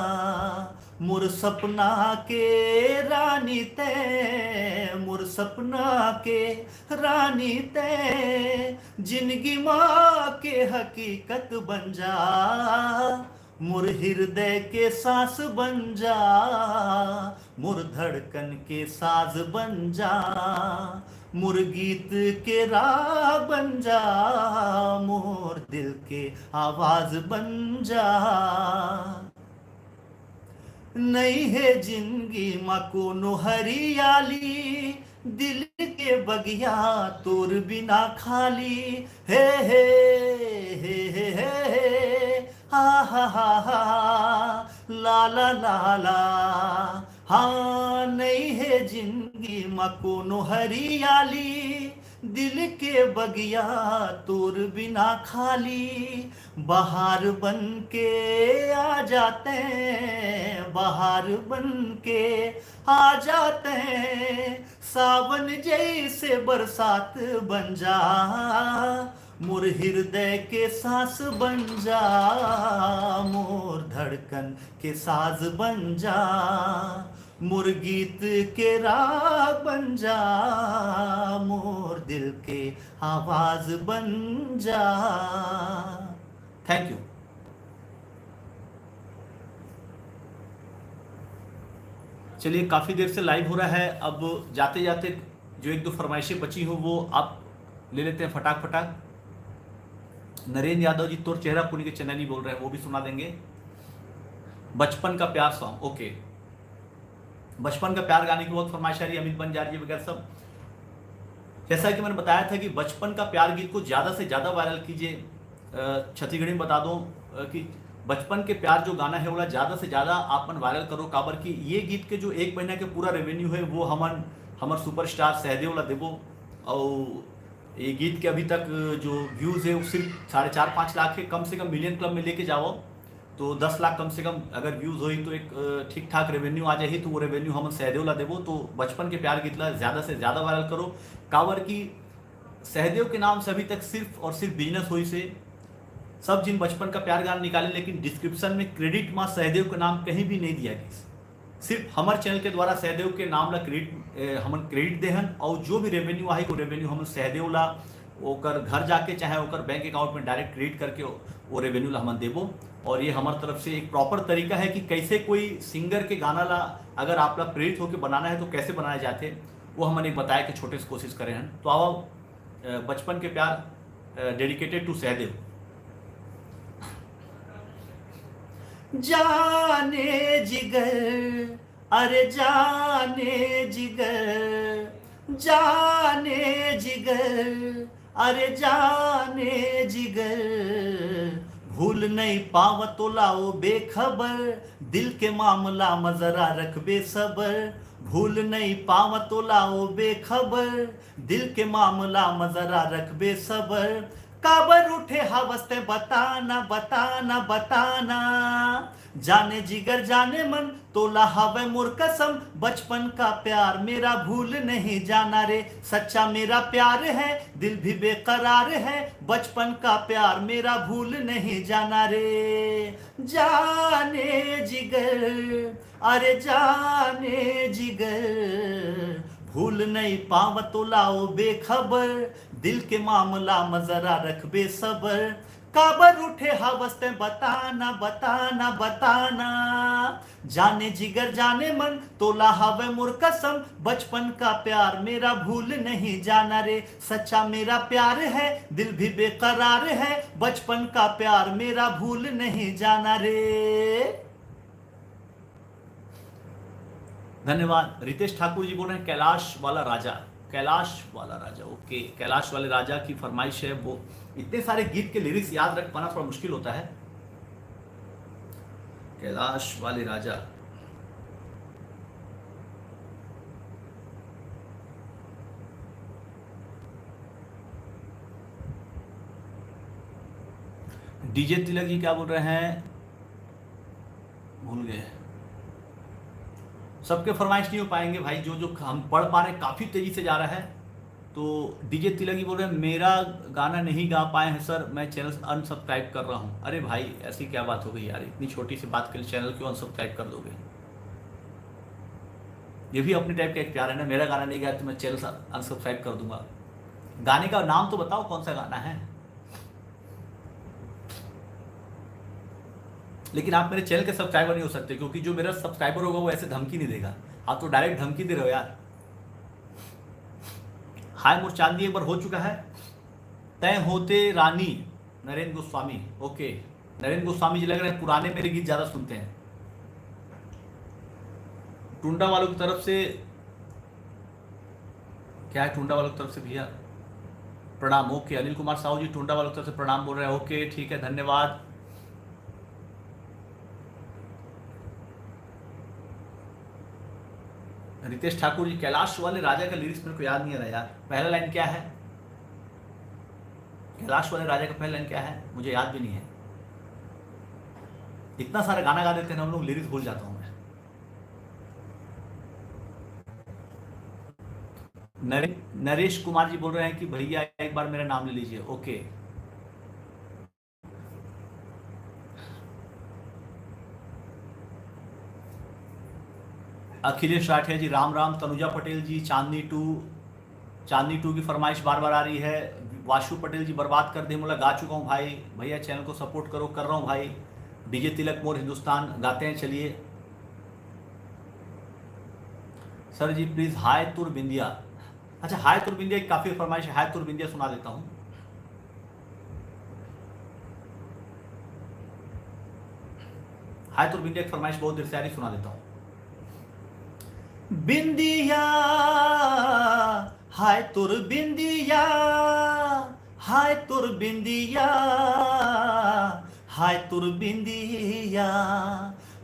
मुर सपना के रानी ते, मुर सपना के रानी ते, जिंदगी माँ के हकीकत बन जा। मुर हृदय के सांस बन जा, मुर धड़कन के साज बन जा, मुर गीत के राग बन जा, मोर दिल के आवाज बन जा। नहीं है जिंदगी मा कोनो हरियाली, दिल के बगिया तोर बिना खाली। हे हे हे हे हे हा हा हा हा ला ला ला ला। हाँ नहीं है जिंदगी मा कोनो हरियाली, दिल के बगिया तोर बिना खाली। बहार बन के आ जाते हैं, बहार बन के आ जाते हैं, सावन जैसे बरसात बन जा। मुर हृदय के सांस बन जा, मोर धड़कन के साज बन जा, मुर गीत के राग बन जा, मोर दिल के आवाज बन जा। Thank you. चलिए काफ़ी देर से लाइव हो रहा है, अब जाते जाते जो एक दो फरमाइशें बची हो वो आप ले लेते हैं फटाक फटाक। नरेंद्र यादव जी तोर चेहरा पुनी के चैनल बोल रहे हैं, वो भी सुना देंगे। बचपन का प्यार सॉन्ग, ओके। बचपन का प्यार गाने की बहुत फरमाइश आ रही है, अमित बंजारी जी वगैरह सब। जैसा कि मैंने बताया था कि बचपन का प्यार गीत को ज़्यादा से ज़्यादा वायरल कीजिए। छत्तीसगढ़ी में बता दूं कि बचपन के प्यार जो गाना है वो ज़्यादा से ज़्यादा आपन वायरल करो, काबर कि ये गीत के जो 1 महीना के पूरा रेवेन्यू है वो हमर सुपरस्टार सहदेव ला देवो। और ये गीत के अभी तक जो व्यूज़ है वो सिर्फ 4.5-5 लाख है। कम से कम मिलियन क्लब में लेके जाओ तो 10 लाख कम से कम अगर व्यूज़ हुई तो एक ठीक ठाक रेवेन्यू आ जाए, तो वो रेवेन्यू हम सहदेव ला देवो। तो बचपन के प्यार गीत ला ज़्यादा से ज़्यादा वायरल करो, काबर की सहदेव के नाम से अभी तक सिर्फ और सिर्फ बिजनेस हुई से सब जिन बचपन का प्यार गाना निकाले, लेकिन डिस्क्रिप्शन में क्रेडिट में सहदेव का नाम कहीं भी नहीं दिया गया। सिर्फ हमारे चैनल के द्वारा सहदेव के नाम ला हम क्रेडिट देहन, और जो भी रेवेन्यू आई वो रेवेन्यू हम सहदेव ला ओकर घर जाके चाहे ओकर बैंक अकाउंट में डायरेक्ट क्रेडिट करके वो रेवेन्यू ला हम देवो। और ये हमारे तरफ से एक प्रॉपर तरीका है कि कैसे कोई सिंगर के गाना ला अगर आप ला प्रेरित होकर बनाना है तो कैसे बनाए जाते, वो हमने बताया कि छोटे से कोशिश करें हैं। तो आओ बचपन के प्यार डेडिकेटेड टू सहदेव। जाने जिगर, अरे जाने जिगर, जाने जिगर, अरे जाने जिगर, भूल नहीं पाव तो लाओ बेखबर, दिल के मामला में जरा रख बेसबर, भूल नहीं पाव तो लाओ बेखबर, दिल के मामला में जरा रख बेसबर, काबर उठे हवस्ते बताना बताना बताना, जाने जिगर जाने मन तोला हवे मोर कसम, बचपन का प्यार मेरा भूल नहीं जाना रे, सच्चा मेरा प्यार है दिल भी बेकरार है, बचपन का प्यार मेरा भूल नहीं जाना रे, जाने जिगर, अरे जाने जिगर, भूल नहीं पाव तो लाओ बेखबर, दिल के मामला में जरा रख बेसबर, काबर उठे हवस्ते बताना बताना बताना, जाने जिगर जाने मन तोला हवे मोर कसम, बचपन का प्यार मेरा भूल नहीं जाना रे, सच्चा मेरा प्यार है दिल भी बेकरार है, बचपन का प्यार मेरा भूल नहीं जाना रे। धन्यवाद। रितेश ठाकुर जी बोल रहे हैं कैलाश वाला राजा, कैलाश वाला राजा, ओके। कैलाश वाले राजा की फरमाइश है। वो इतने सारे गीत के लिरिक्स याद रख पाना थोड़ा मुश्किल होता है। कैलाश वाले राजा, डीजे तिलक जी क्या बोल रहे हैं, भूल गए। सबके फरमाइश नहीं हो पाएंगे भाई, जो जो हम पढ़ पा रहे हैं काफ़ी तेज़ी से जा रहा है। तो डीजे तिलक जी बोल रहे हैं मेरा गाना नहीं गा पाए हैं सर, मैं चैनल अनसब्सक्राइब कर रहा हूँ। अरे भाई ऐसी क्या बात हो गई यार, इतनी छोटी सी बात के लिए चैनल क्यों अनसब्सक्राइब कर दोगे। ये भी अपने टाइप का एक प्यार है ना, मेरा गाना नहीं गाया तो मैं चैनल अनसब्सक्राइब कर दूंगा। गाने का नाम तो बताओ कौन सा गाना है। लेकिन आप मेरे चैनल के सब्सक्राइबर नहीं हो सकते, क्योंकि जो मेरा सब्सक्राइबर होगा वो ऐसे धमकी नहीं देगा। आप तो डायरेक्ट धमकी दे रहे हो यार। हाय मोर चांदी एक बार हो चुका है। तय होते रानी, नरेंद्र गोस्वामी, ओके। नरेंद्र गोस्वामी जी लग रहे हैं पुराने मेरे गीत ज्यादा सुनते हैं। टुंडा वालों की तरफ से क्या है, टुंडा वालों की तरफ से भैया प्रणाम, ओके। अनिल कुमार साहू जी टुंडा वालों की तरफ से प्रणाम बोल रहे हैं, ओके ठीक है, धन्यवाद। रितेश ठाकुर जी कैलाश वाले राजा का लिरिक्स मेरे को याद नहीं आ रहा यार, पहला लाइन क्या है, कैलाश वाले राजा का पहला लाइन क्या है मुझे याद भी नहीं है। इतना सारा गाना गा देते हैं हम लोग, लिरिक्स भूल जाता हूं मैं। नरेश कुमार जी बोल रहे हैं कि भैया एक बार मेरा नाम ले लीजिए, ओके। अखिलेश राठिया जी राम राम। तनुजा पटेल जी चांदनी टू की फरमाइश बार बार आ रही है। वाशु पटेल जी बर्बाद कर दे बोला गा चुका हूँ भाई, भैया चैनल को सपोर्ट करो, कर रहा हूँ भाई। डीजे तिलक मोर हिंदुस्तान गाते हैं, चलिए। सर जी प्लीज हाय तुर बिंदिया, अच्छा हाय तुर बिंदिया की काफी फरमाइश है, हाय तुर बिंदिया सुना देता हूँ। हाय तुर बिंदिया की फरमाइश बहुत देर से आ रही, सुना देता हूँ। बिंदिया हाय तुर बिंदिया, हाय तुर बिंदिया, हाय तुर बिंदिया,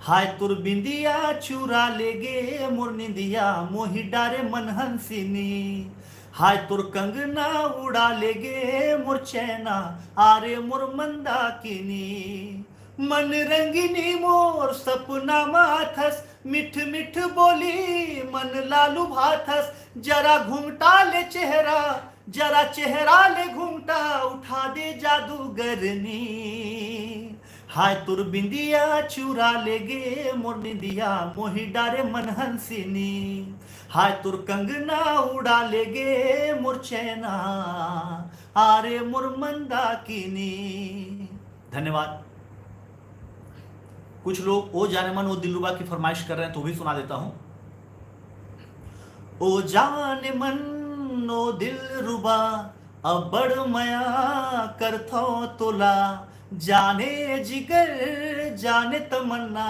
हाय तुर बिंदिया चुरा ले गे मोर निंदिया, मोहि डारे मन हंसिनी, हाय तुर कंगना उड़ा ले गे मोर चैना, आरे मोर मंदाकिनी, मन रंगिनी मोर सपना माथस, मिठ मिठ बोली मन लालू भाथस, जरा घूमटा ले चेहरा, जरा चेहरा ले घूमटा, उठा दे जादूगरनी, हाय तुर बिंदिया चुरा ले गे मोर निंदिया, मोहि डारे मन हंसिनी, हाय तुर कंगना उड़ा ले गे मोर चैना, आरे मोर मंदाकिनी। धन्यवाद। कुछ लोग ओ जाने मन ओ दिलरुबा की फरमाइश कर रहे हैं, तो भी सुना देता हूं। ओ जाने मन ओ दिलरुबा, अब बड़ मया करथो तोला, जाने जिगर जाने तमन्ना,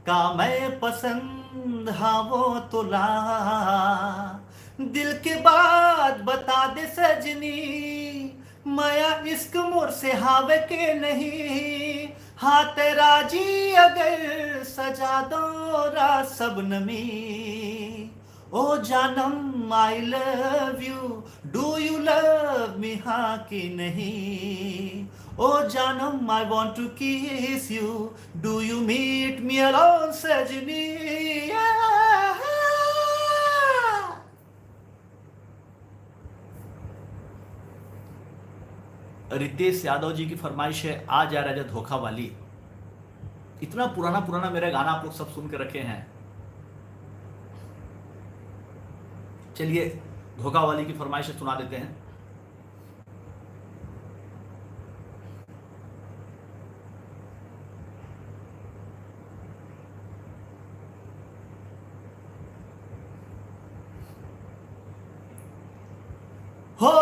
का मैं पसंद हावो तोला। दिल के बात बता दे सजनी, मया इश्क मोर से हावे के नहीं। हाँ तेरा जी अगर सजा दो रा सबनमी, ओ जानम I love you, do you love me हाँ कि नहीं। ओ जानम I want to kiss you, do you meet me alone सजनी। रितेश यादव जी की फरमाइश है, आ जा राजा धोखा वाली। इतना पुराना पुराना मेरा गाना आप लोग सब सुन के रखे हैं। चलिए धोखा वाली की फरमाइश सुना देते हैं। हो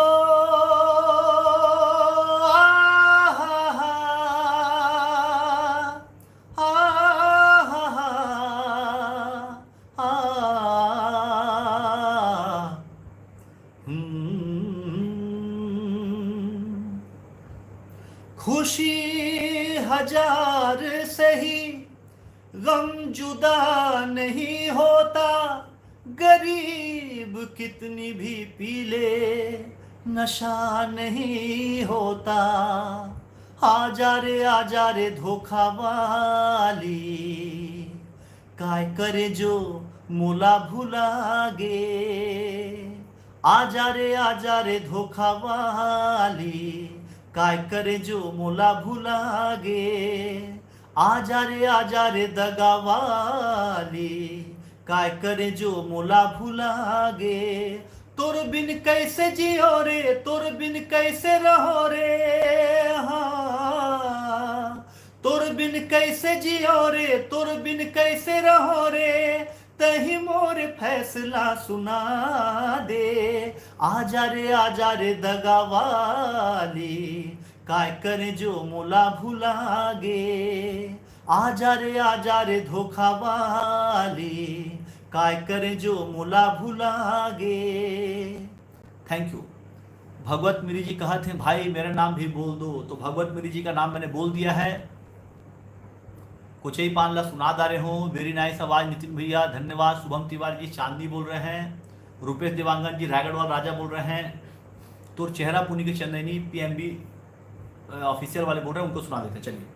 खुशी हजार सही, गम जुदा नहीं होता। गरीब कितनी भी पी ले, नशा नहीं होता। आ जा रे धोखा वाली, काय करे जो मोला भुला गे। आ जा रे धोखा वाली, काय करे जो मोला भुला गे। आ जा रे दगा वाली, काय करे जो मोला भुला गे। तोर बिन कैसे जियो रे, तोर बिन कैसे रहो रे। हाँ तोर बिन कैसे जियो रे, तोर बिन कैसे रहो रे। तही मोर फैसला सुना दे। आ जा रे दगा वाली, काय करे जो मोला भुला गे। आ जा रे धोखा वाली, काय करे जो मोला भुला गे। Thank you. भगवत मिरी जी कहा थे भाई मेरा नाम भी बोल दो, तो भगवत मिरी जी का नाम मैंने बोल दिया है। कुछ ही पानला सुना दा रहे हो। वेरी नाइस आवाज नितिन भैया, धन्यवाद। शुभम तिवारी जी चांदनी बोल रहे हैं। रुपेश देवांगन जी रायगढ़ राजा बोल रहे हैं। तो चेहरा पुनी के चंदनी पीएमबी ऑफिशियल वाले बोल रहे हैं, उनको सुना देते हैं। चलिए।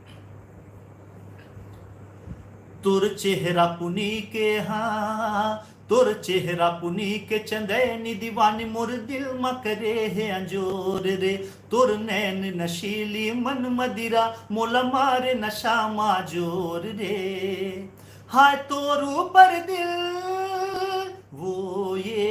तुर चेहरा पुनी के हाँ, तुर चेहरा पुनी के चंदैनी दीवानी, मोर दिल मकरे है अंजोर रे। तुर नैन नशीली मन मदिरा, मोला मारे नशा माजोर रे। हाय तोर ऊपर दिल वो ये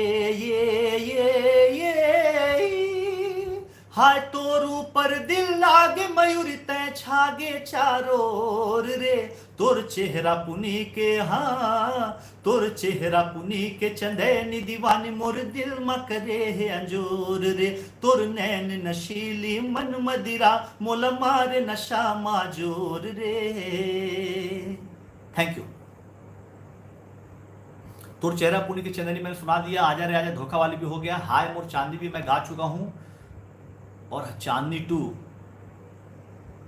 हाय तोर ऊपर दिल लागे मयूरी तय छागे चारोर रे। तोर चेहरा पुनी के हाँ, तोर चेहरा पुनी के चंदैनी दीवानी, मोर दिल मकरे है अंजोर रे। तोर नैन नशीली मन मदिरा, मोला मारे नशा माजोर रे। Thank you. तोर चेहरा पुनी की चंदनी मैंने सुना दिया। आजा रे आजा धोखा वाली भी हो गया। हाय मोर चांदी भी मैं गा चुका हूं। और चांदनी 2,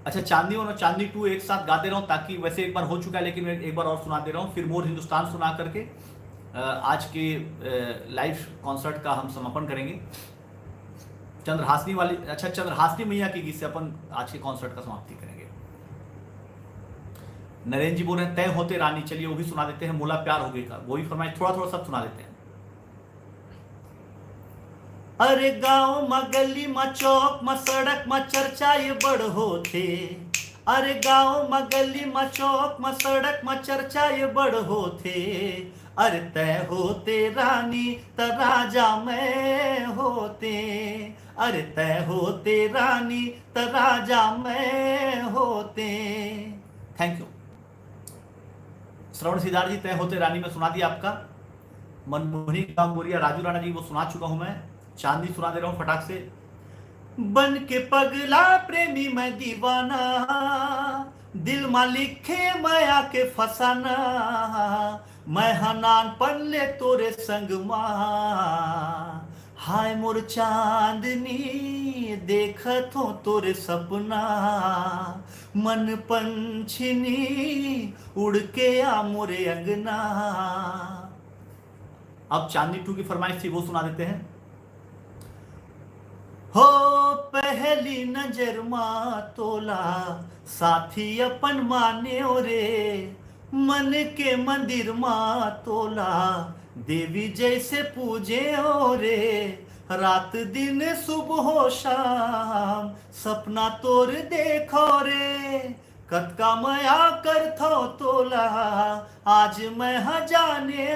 अच्छा चांदनी 1 और चांदनी 2 एक साथ गाते रहूं, ताकि वैसे एक बार हो चुका है लेकिन मैं एक बार और सुना दे रहा हूं। फिर मोर हिंदुस्तान सुना करके आज के लाइव कॉन्सर्ट का हम समापन करेंगे। चंद्रहासिनी वाली, अच्छा चंद्रहासिनी मैया के गीत से अपन आज के कॉन्सर्ट का समाप्ति करेंगे। नरेंद्र जी बोल रहे हैं तय होते रानी, चलिए वो भी सुना देते हैं। मोला प्यार हो गई का वो भी फरमाइश थोड़ा थोड़ा सब सुना देते हैं। अरे गाँव म गली म चौक म सड़क म चर्चा ये बड़ होते। अरे गाँव म गली म चौक म सड़क म चर्चा ये बड़ होते। अरे तय होते रानी त राजा मैं होते। अरे तय होते रानी त राजा मैं होते। Thank you. श्रवण सिद्धार्थ जी तय होते रानी में सुना दिया आपका। मनमोहनी गांगुरिया राजू राणा जी वो सुना चुका हूं मैं। चांदनी सुना दे रहा हूं फटाक से। बन के पगला प्रेमी मैं दीवाना, दिल मा लिखे माया के फसाना, मैं हनान पन ले तोरे संग माँ। हाय मोर चांदनी देखत हो तोरे सपना, मन पंछनी उड़ के आ मोरे अंगना। अब चांदनी टू की फरमाइश थी, वो सुना देते हैं। हो पहली नजर मा तोला साथी अपन माने रे, मन के मंदिर मा तोला देवी जैसे पूजे रे, रात दिन सुबह हो शाम सपना तोर देखो रे, कतका मया कर थो तोला आज मैं जाने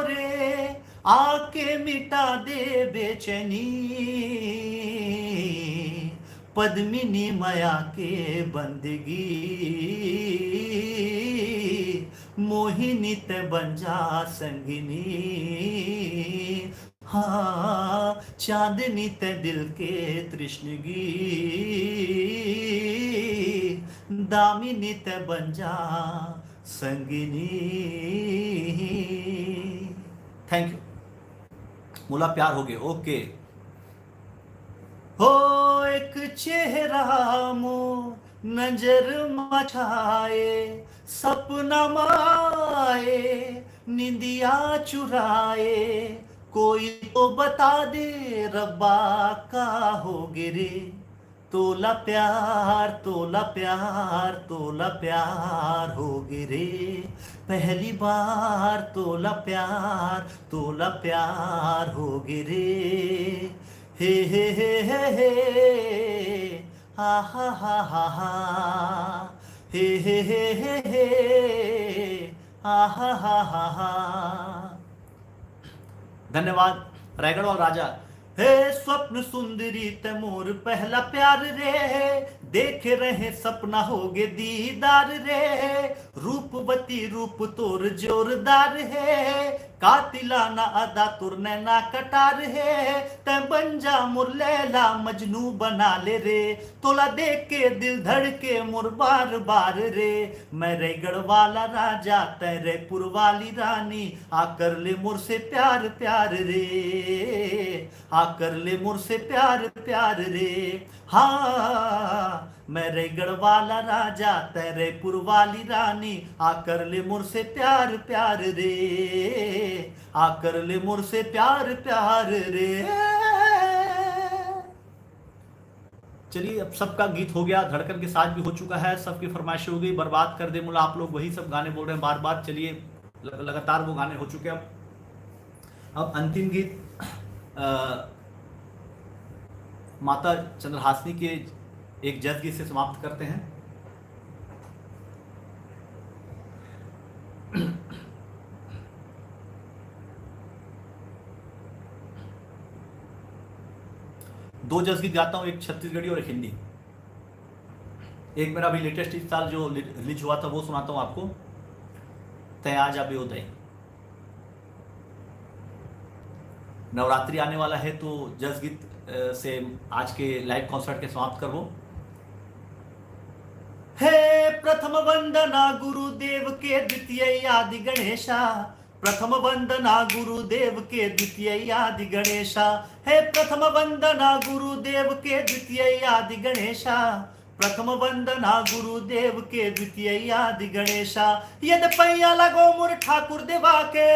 रे, आके मिटा दे बेचैनी पद्मिनी माया के बंदगी, मोहिनी ते बन जा संगिनी, हाँ चांदनी ते दिल के तृष्णगी, दामिनी ते बन जा संगिनी। Thank you. बोला प्यार हो गया, ओके। हो एक चेहरा मो नजर मचाए, सपना माए निंदिया चुराए, कोई तो बता दे रब्बा का हो गिरे, तोला प्यार तोला प्यार तोला प्यार हो गिरे, पहली बार तोला प्यार हो गिरे, हे हे हा हा हा हा हा, हे हा हा हा हा हा। धन्यवाद रायगढ़ और राजा। हे स्वप्न सुंदरी तैमूर पहला प्यार रे, देखे रहे सपना होगे दीदार रे, रूपवती रूप तोर जोरदार है, कातिलाना अदा तुर नैना कटार है, तै बन जा मुर लैला मजनू बना ले रे, तोला देख के दिल धड़के मुर बार बार रे, मैं रायगढ़ वाला राजा तै रायपुर वाली रानी, आकर ले मुर से प्यार प्यार रे, आकर ले मुर से प्यार प्यार रे, हाँ मैं रायगढ़ वाला राजा तै रायपुर वाली रानी, आकर ले मुर से प्यार प्यार रे, आकर ले मुर से प्यार प्यार रे। चलिए अब सबका गीत हो गया, धड़कन के साथ भी हो चुका है, सबकी फरमाइश हो गई, बर्बाद कर दे मुला आप लोग वही सब गाने बोल रहे हैं बार बार। चलिए लगातार वो गाने हो चुके हैं। अब अंतिम गीत माता चंद्रहासिनी के एक जज गीत से समाप्त करते हैं। दो जज गीत गाता हूं, एक छत्तीसगढ़ी और एक हिंदी। एक मेरा अभी लेटेस्ट इस साल जो रिलीज हुआ था वो सुनाता हूं आपको, तय आज अभी उदय। नवरात्रि आने वाला है तो जज गीत से आज के लाइव कॉन्सर्ट के समाप्त करबो। हे प्रथम वंदना गुरुदेव के द्वितीय आदि गणेशा, प्रथम वंदना गुरुदेव के द्वितीय आदि गणेशा, हे प्रथम वंदना गुरुदेव के द्वितीय आदि गणेशा, प्रथम वंदना गुरुदेव के द्वितीय आदि गणेशा, यद पैया लगो मुर ठाकुर देवा के,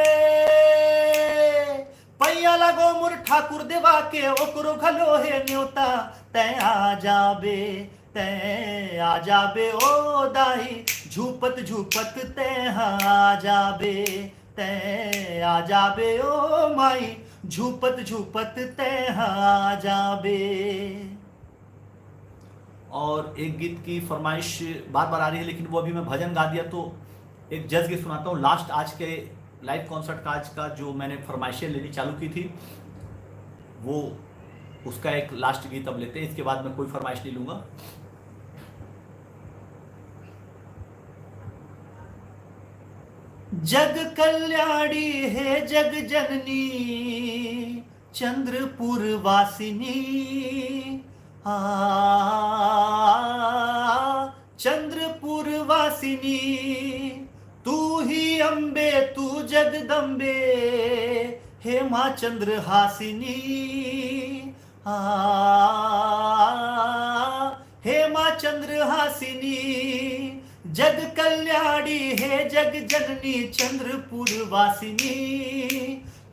पैया लगो मुर ठाकुर देवा के, ओकरो घलो है न्योता, तै आ जाबे तै आ जाबे ओ दाई, झूपत झूपत तै आ जाबे तै आ जाबे ओ माई, झूपत झूपत तै आ जाबे। और एक गीत की फरमाइश बार बार आ रही है लेकिन वो अभी मैं भजन गा दिया, तो एक जज गीत सुनाता हूँ। लास्ट आज के लाइव कॉन्सर्ट का आज का जो मैंने फरमाइशें लेनी चालू की थी वो उसका एक लास्ट गीत अब लेते हैं, इसके बाद मैं कोई फरमाइश नहीं लूंगा। जग कल्याणी है जग जननी चंद्रपुर वासिनी, चंद्रपुर वासिनी तू ही अम्बे तू जगदम्बे, हे माँ चंद्रहासिनी। हे माँ चंद्रहासिनी, जग कल्याणी है जग जननी चंद्रपुर वासिनी।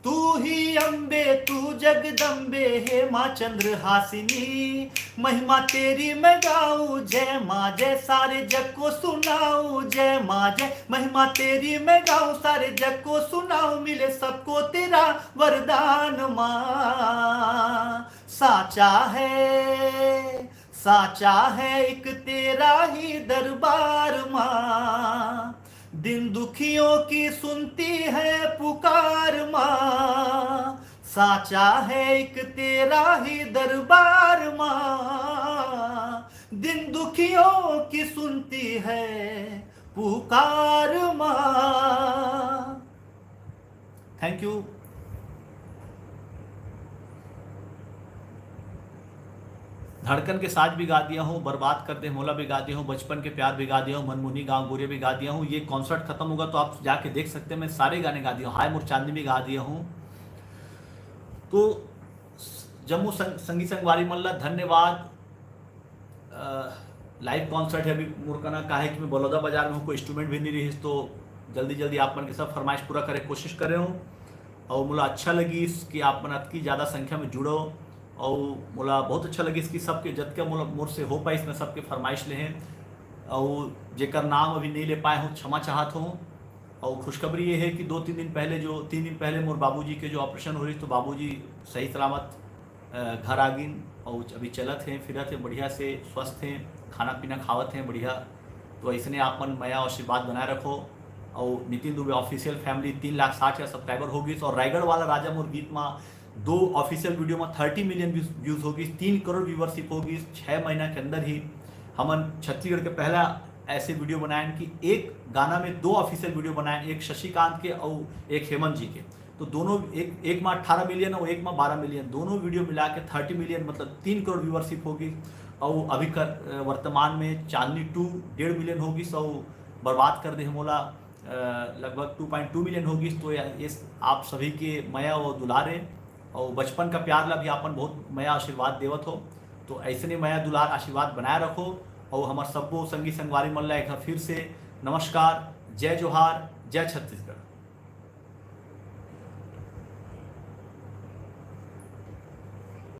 तू ही अम्बे तू जगदम्बे, हे माँ चंद्रहासिनी। महिमा तेरी मैं गाऊं, जय माँ जय सारे जग को सुनाऊं, जय माँ जय। महिमा तेरी मैं गाऊं, सारे जग को सुनाऊं, मिले सबको तेरा वरदान माँ। साचा है एक तेरा ही दरबार माँ। दिन दुखियों की सुनती है पुकार माँ। साचा है एक तेरा ही दरबार माँ। दिन दुखियों की सुनती है पुकार माँ। Thank you. धड़कन के साथ भी गा दिया हूँ, बर्बाद कर दे मोला भी गा दिया हूँ, बचपन के प्यार भी गा दिया हूँ, मनमुनी गाँव गोरे भी गा दिया हूँ। ये कॉन्सर्ट खत्म होगा तो आप जाके देख सकते हैं, मैं सारे गाने गा दिया हूँ। हाय मोर चांदनी भी गा दिया हूँ। तो जम्मू संगीत संगवारी मल्ला धन्यवाद। लाइव कॉन्सर्ट है अभी मुरकना का है कि मैं बलौदा बाजार में हूँ, कोई इंस्ट्रूमेंट भी नहीं रही, तो जल्दी जल्दी आप मन के सब फरमाइश पूरा करे कोशिश कर रहे हूँ। और मुला अच्छा लगी कि आप मन अतकी ज़्यादा संख्या में जुड़ो, और मोला बहुत अच्छा लगी इसकी सबके जतके मोर से हो पाए इसमें सबके फरमाइश ले हैं, और जेकर नाम अभी नहीं ले पाए हूँ क्षमा चाहत हूँ। और खुशखबरी ये है कि 3 दिन पहले मोर बाबूजी के जो ऑपरेशन हो रही, तो बाबूजी सही सलामत घर आ गिन, और अभी चलत हैं फिरत हैं बढ़िया से, स्वस्थ हैं, खाना पीना खावत हैं बढ़िया। तो ऐसे आप मन मया आशीर्वाद बनाए रखो। और Nitin Dubey official family 3,60,000 subscriber होगी, और रायगढ़ वाला राजा मोर गीत में 2 ऑफिशियल वीडियो में 30 मिलियन व्यूज़ होगी, 3 करोड़ व्यूवरशिप होगी 6 महीना के अंदर ही। हमन छत्तीसगढ़ के पहला ऐसे वीडियो बनाए कि एक गाना में 2 ऑफिशियल वीडियो बनाए, एक शशिकांत के और एक हेमंत जी के। तो दोनों एक में 18 मिलियन और एक में 12 मिलियन, दोनों वीडियो मिला के 30 मिलियन मतलब 3 करोड़ व्यूवरशिप होगी। और अभी कर वर्तमान में चांदनी 2 1.5 मिलियन होगी, सौ बर्बाद कर दे मोला लगभग 2.2 मिलियन होगी। तो इस आप सभी के मया और दुलारे और बचपन का प्यार ला भी आपन बहुत मया आशीर्वाद देवत हो। तो ऐसे नहीं मया दुलार आशीर्वाद बनाए रखो। और हमारे सबको संगी संगवारी मन ला एक फिर से नमस्कार, जय जोहार, जय छत्तीसगढ़।